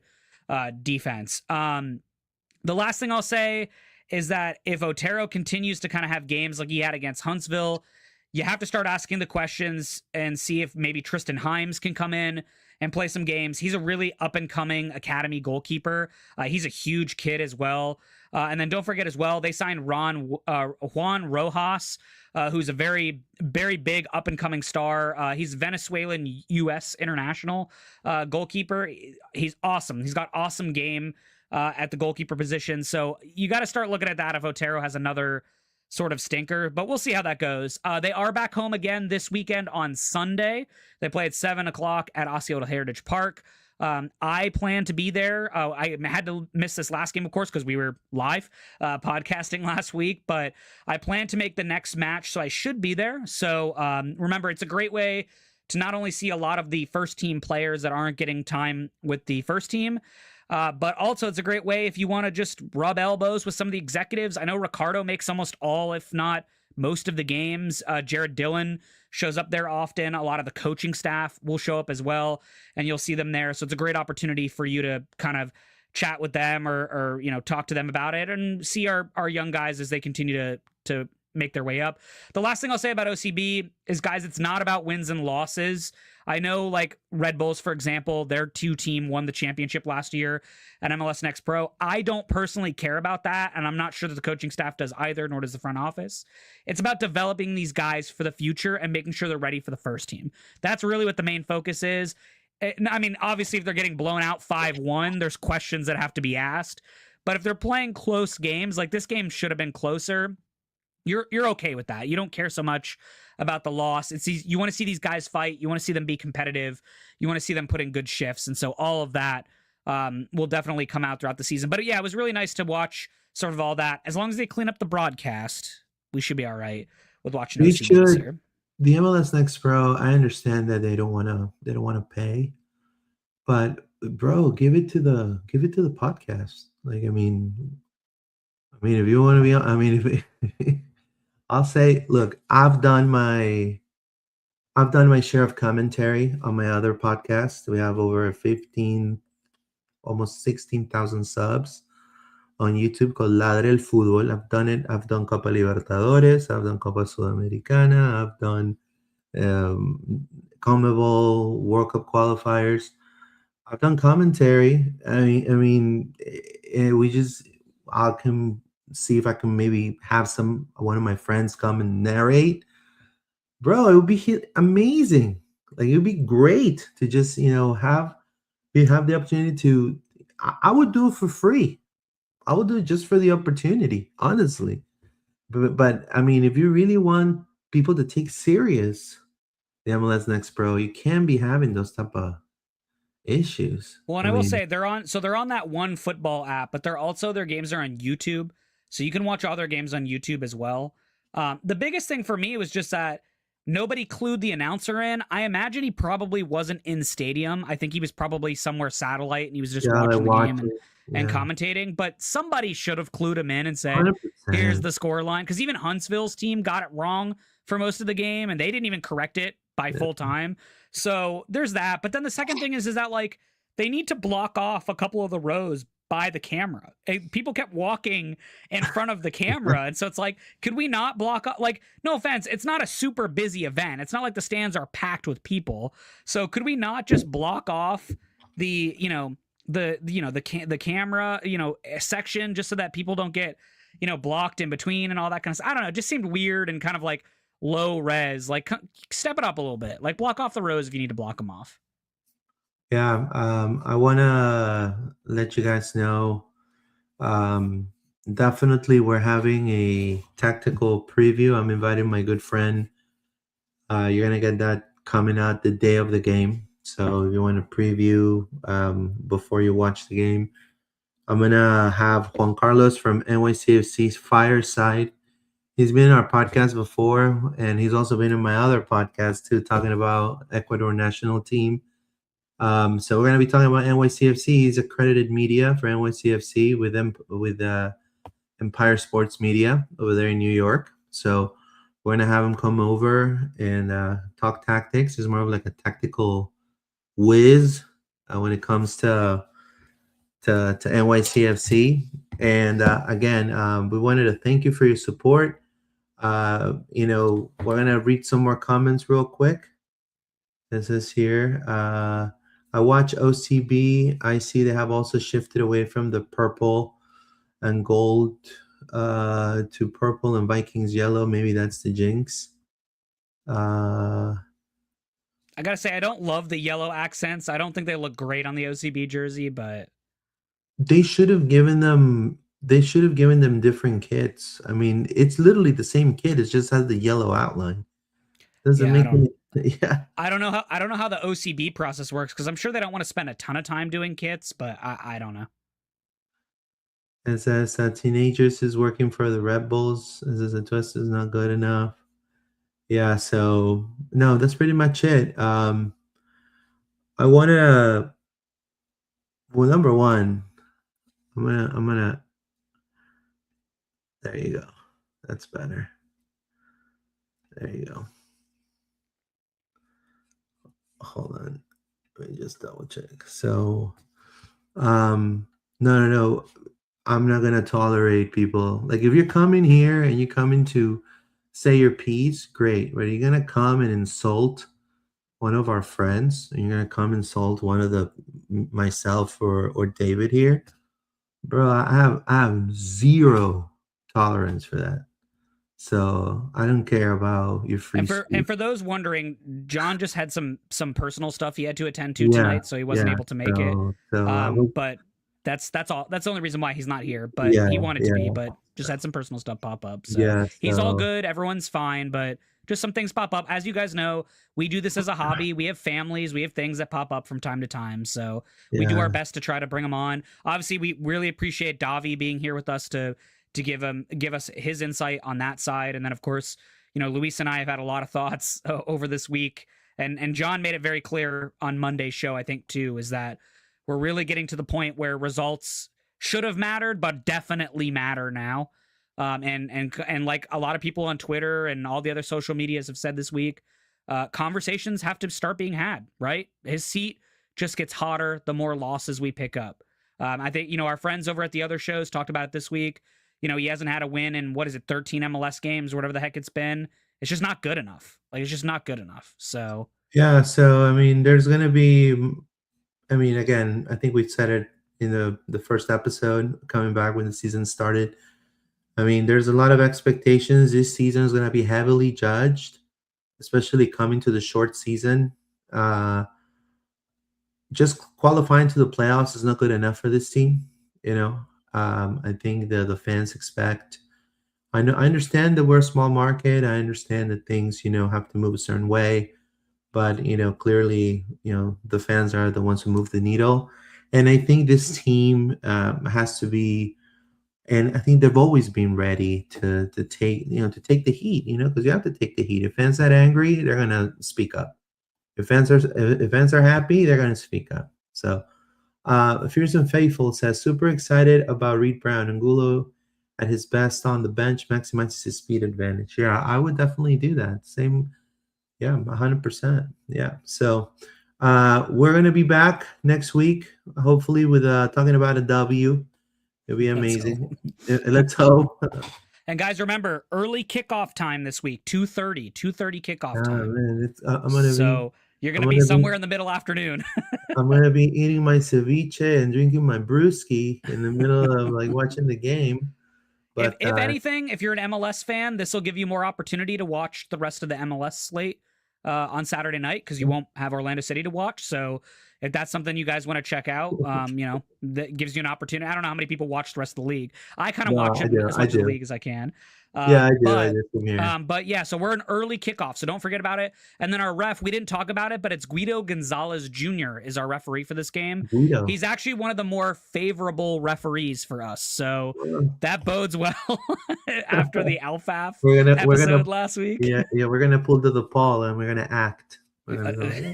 defense. The last thing I'll say is that if Otero continues to kind of have games like he had against Huntsville, you have to start asking the questions and see if maybe Tristan Himes can come in and play some games. He's a really up-and-coming academy goalkeeper. He's a huge kid as well. And then don't forget as well, they signed Juan Rojas, who's a very, very big up-and-coming star. He's Venezuelan U.S. international goalkeeper. He's awesome. He's got awesome game at the goalkeeper position. So you got to start looking at that if Otero has another sort of stinker, but we'll see how that goes. They are back home again this weekend on Sunday. They play at 7:00 at Osceola Heritage Park. I plan to be there. I had to miss this last game, of course, because we were live podcasting last week, but I plan to make the next match, so I should be there. So remember, it's a great way to not only see a lot of the first team players that aren't getting time with the first team, but also it's a great way if you want to just rub elbows with some of the executives. I know Ricardo makes almost all, if not most of the games. Jared Dillon shows up there often. A lot of the coaching staff will show up as well, and you'll see them there. So it's a great opportunity for you to kind of chat with them or talk to them about it and see our young guys as they continue to make their way up. The last thing I'll say about OCB is, guys, it's not about wins and losses. I know, like Red Bulls, for example, their 2 team won the championship last year at MLS Next Pro. I don't personally care about that, and I'm not sure that the coaching staff does either, nor does the front office. It's about developing these guys for the future and making sure they're ready for the first team. That's really what the main focus is. I mean, obviously, if they're getting blown out 5-1, there's questions that have to be asked. But if they're playing close games, like this game should have been closer, you're okay with that. You don't care so much about the loss. You want to see these guys fight. You want to see them be competitive. You want to see them put in good shifts. And so all of that will definitely come out throughout the season. But yeah, it was really nice to watch sort of all that. As long as they clean up the broadcast, we should be all right with watching those games here. The MLS Next Pro, I understand that they don't want to pay, but bro, give it to the podcast. Like, I mean, if you want to be on, if I'll say, look, I've done my share of commentary on my other podcast. We have over 15, almost 16,000 subs on YouTube called Ladre el Fútbol. I've done it. I've done Copa Libertadores. I've done Copa Sudamericana. I've done CONMEBOL World Cup qualifiers. I've done commentary. I mean, I can see if I can maybe have one of my friends come and narrate. Bro, it would be amazing. Like, it would be great to just have the opportunity to. I would do it for free. I would do it just for the opportunity, honestly. But I mean, if you really want people to take serious the MLS Next Pro, you can't be having those type of issues. Well, and I will say they're on that one football app, but their games are on YouTube. So you can watch all their games on YouTube as well. The biggest thing for me was just that nobody clued the announcer in. I imagine he probably wasn't in stadium. I think he was probably somewhere satellite and he was just watching the game and commentating. But somebody should have clued him in and said, 100%. Here's the score line. Because even Huntsville's team got it wrong for most of the game, and they didn't even correct it by full time. So there's that. But then the second thing is that, like, they need to block off a couple of the rows by the camera. People kept walking in front of the camera. And so it's like, could we not block up? Like, no offense, it's not a super busy event. It's not like the stands are packed with people. So could we not just block off the camera, section, just so that people don't get, blocked in between and all that kind of stuff? I don't know. It just seemed weird and kind of like low res. Like, step it up a little bit. Like, block off the rows if you need to block them off. Yeah, I want to let you guys know, definitely we're having a tactical preview. I'm inviting my good friend. You're going to get that coming out the day of the game. So if you want to preview before you watch the game, I'm going to have Juan Carlos from NYCFC's Fireside. He's been in our podcast before, and he's also been in my other podcast too, talking about Ecuador national team. So we're going to be talking about NYCFC. He's accredited media for NYCFC with them with Empire Sports Media over there in New York. So we're going to have him come over and talk tactics. He's more of like a tactical whiz when it comes to NYCFC. And again, we wanted to thank you for your support. We're gonna read some more comments real quick. This is here. I watch OCB. I see they have also shifted away from the purple and gold to purple and Vikings yellow. Maybe that's the jinx. I gotta say, I don't love the yellow accents. I don't think they look great on the OCB jersey, but they should have given them different kits. I mean, it's literally the same kit. It just has the yellow outline. Doesn't make any. Yeah. I don't know how the OCB process works, because I'm sure they don't want to spend a ton of time doing kits, but I don't know. It says teenagers is working for the Red Bulls. It says the twist is not good enough. Yeah, so no, that's pretty much it. I want to. Well, number one, I'm gonna. There you go. That's better. There you go. Hold on. Let me just double check. So, no. I'm not gonna tolerate people. Like, if you're coming here and you're coming to say your piece, great. But you're gonna come and insult one of our friends, and you're gonna come insult one of myself or David here, bro. I have zero tolerance for that. So I don't care about your free. And for those wondering, John just had some personal stuff he had to attend to tonight, so he wasn't able to make it. But that's all. That's the only reason why he's not here. But he wanted to be, but just had some personal stuff pop up. So he's all good. Everyone's fine, but just some things pop up. As you guys know, we do this as a hobby. We have families. We have things that pop up from time to time. So we do our best to try to bring them on. Obviously, we really appreciate Davi being here with us to give us his insight on that side. And then, of course, Luis and I have had a lot of thoughts over this week. And John made it very clear on Monday's show, I think, too, is that we're really getting to the point where results should have mattered, but definitely matter now. And like a lot of people on Twitter and all the other social medias have said this week, conversations have to start being had, right? His seat just gets hotter the more losses we pick up. I think, our friends over at the other shows talked about it this week. He hasn't had a win in, 13 MLS games or whatever the heck it's been. It's just not good enough. It's just not good enough. So, yeah. So, I mean, there's going to be, again, I think we said it in the first episode, coming back when the season started. There's a lot of expectations. This season is going to be heavily judged, especially coming to the short season. Just qualifying to the playoffs is not good enough for this team, I think the fans expect. I understand that we're a small market. I understand that things, have to move a certain way, but clearly, the fans are the ones who move the needle, and I think this team has to be, and I think they've always been ready to take the heat, because you have to take the heat. If fans are angry, they're gonna speak up. If fans are happy, they're gonna speak up. So. Fierce and Faithful says, super excited about Reed Brown. Angulo at his best on the bench maximizes his speed advantage. Yeah, I would definitely do that. Same, 100%. Yeah. So we're going to be back next week, hopefully with talking about a W. It'll be amazing. Let's hope. And guys, remember, early kickoff time this week, 2:30 kickoff time. Man, you're going to be somewhere in the middle afternoon. I'm going to be eating my ceviche and drinking my brewski in the middle of watching the game. But if anything, if you're an MLS fan, this will give you more opportunity to watch the rest of the MLS slate on Saturday night, because you won't have Orlando City to watch. So if that's something you guys want to check out, that gives you an opportunity. I don't know how many people watch the rest of the league. I kind of watch it as much of the league as I can. Yeah, I do. I do from here. But yeah, so we're an early kickoff, so don't forget about it. And then our ref, we didn't talk about it, but it's Guido Gonzalez Jr. is our referee for this game. Guido. He's actually one of the more favorable referees for us, so that bodes well after the Alfaf episode last week. Yeah, we're gonna pull to the Paul and we're gonna act.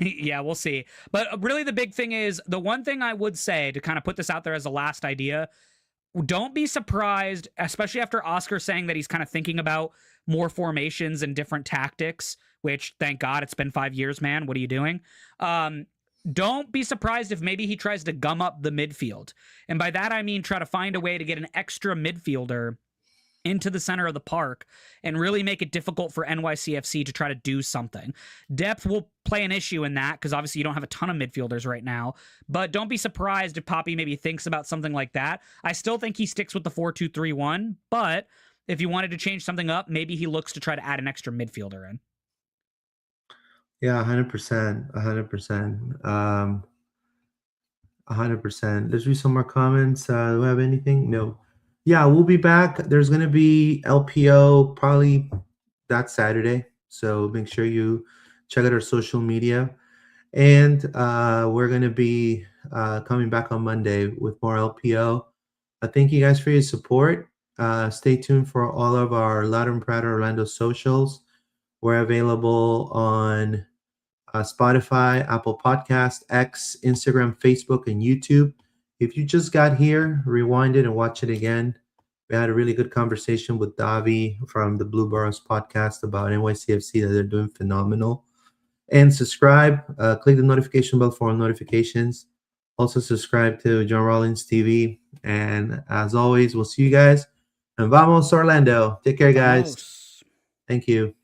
Yeah, we'll see. But really, the big thing is the one thing I would say to kind of put this out there as a last idea. Don't be surprised, especially after Oscar saying that he's kind of thinking about more formations and different tactics, which, thank God, it's been 5 years, man. What are you doing? Don't be surprised if maybe he tries to gum up the midfield. And by that, I mean try to find a way to get an extra midfielder into the center of the park and really make it difficult for NYCFC to try to do something. Depth will play an issue in that because obviously you don't have a ton of midfielders right now, but don't be surprised if Poppy maybe thinks about something like that. I still think he sticks with the 4-2-3-1, but if you wanted to change something up, maybe he looks to try to add an extra midfielder in. Yeah, 100%. 100%. Let's read some more comments. Do we have anything? No. Yeah, we'll be back. There's going to be LPO probably that Saturday. So make sure you check out our social media. And we're going to be coming back on Monday with more LPO. Thank you guys for your support. Stay tuned for all of our Loud and Proud Orlando socials. We're available on Spotify, Apple Podcast, X, Instagram, Facebook, and YouTube. If you just got here, rewind it and watch it again. We had a really good conversation with Davi from the Blue Boroughs Podcast about NYCFC that they're doing phenomenal. And subscribe. Click the notification bell for all notifications. Also subscribe to John Rollins TV. And as always, we'll see you guys. And vamos Orlando. Take care, guys. Vamos. Thank you.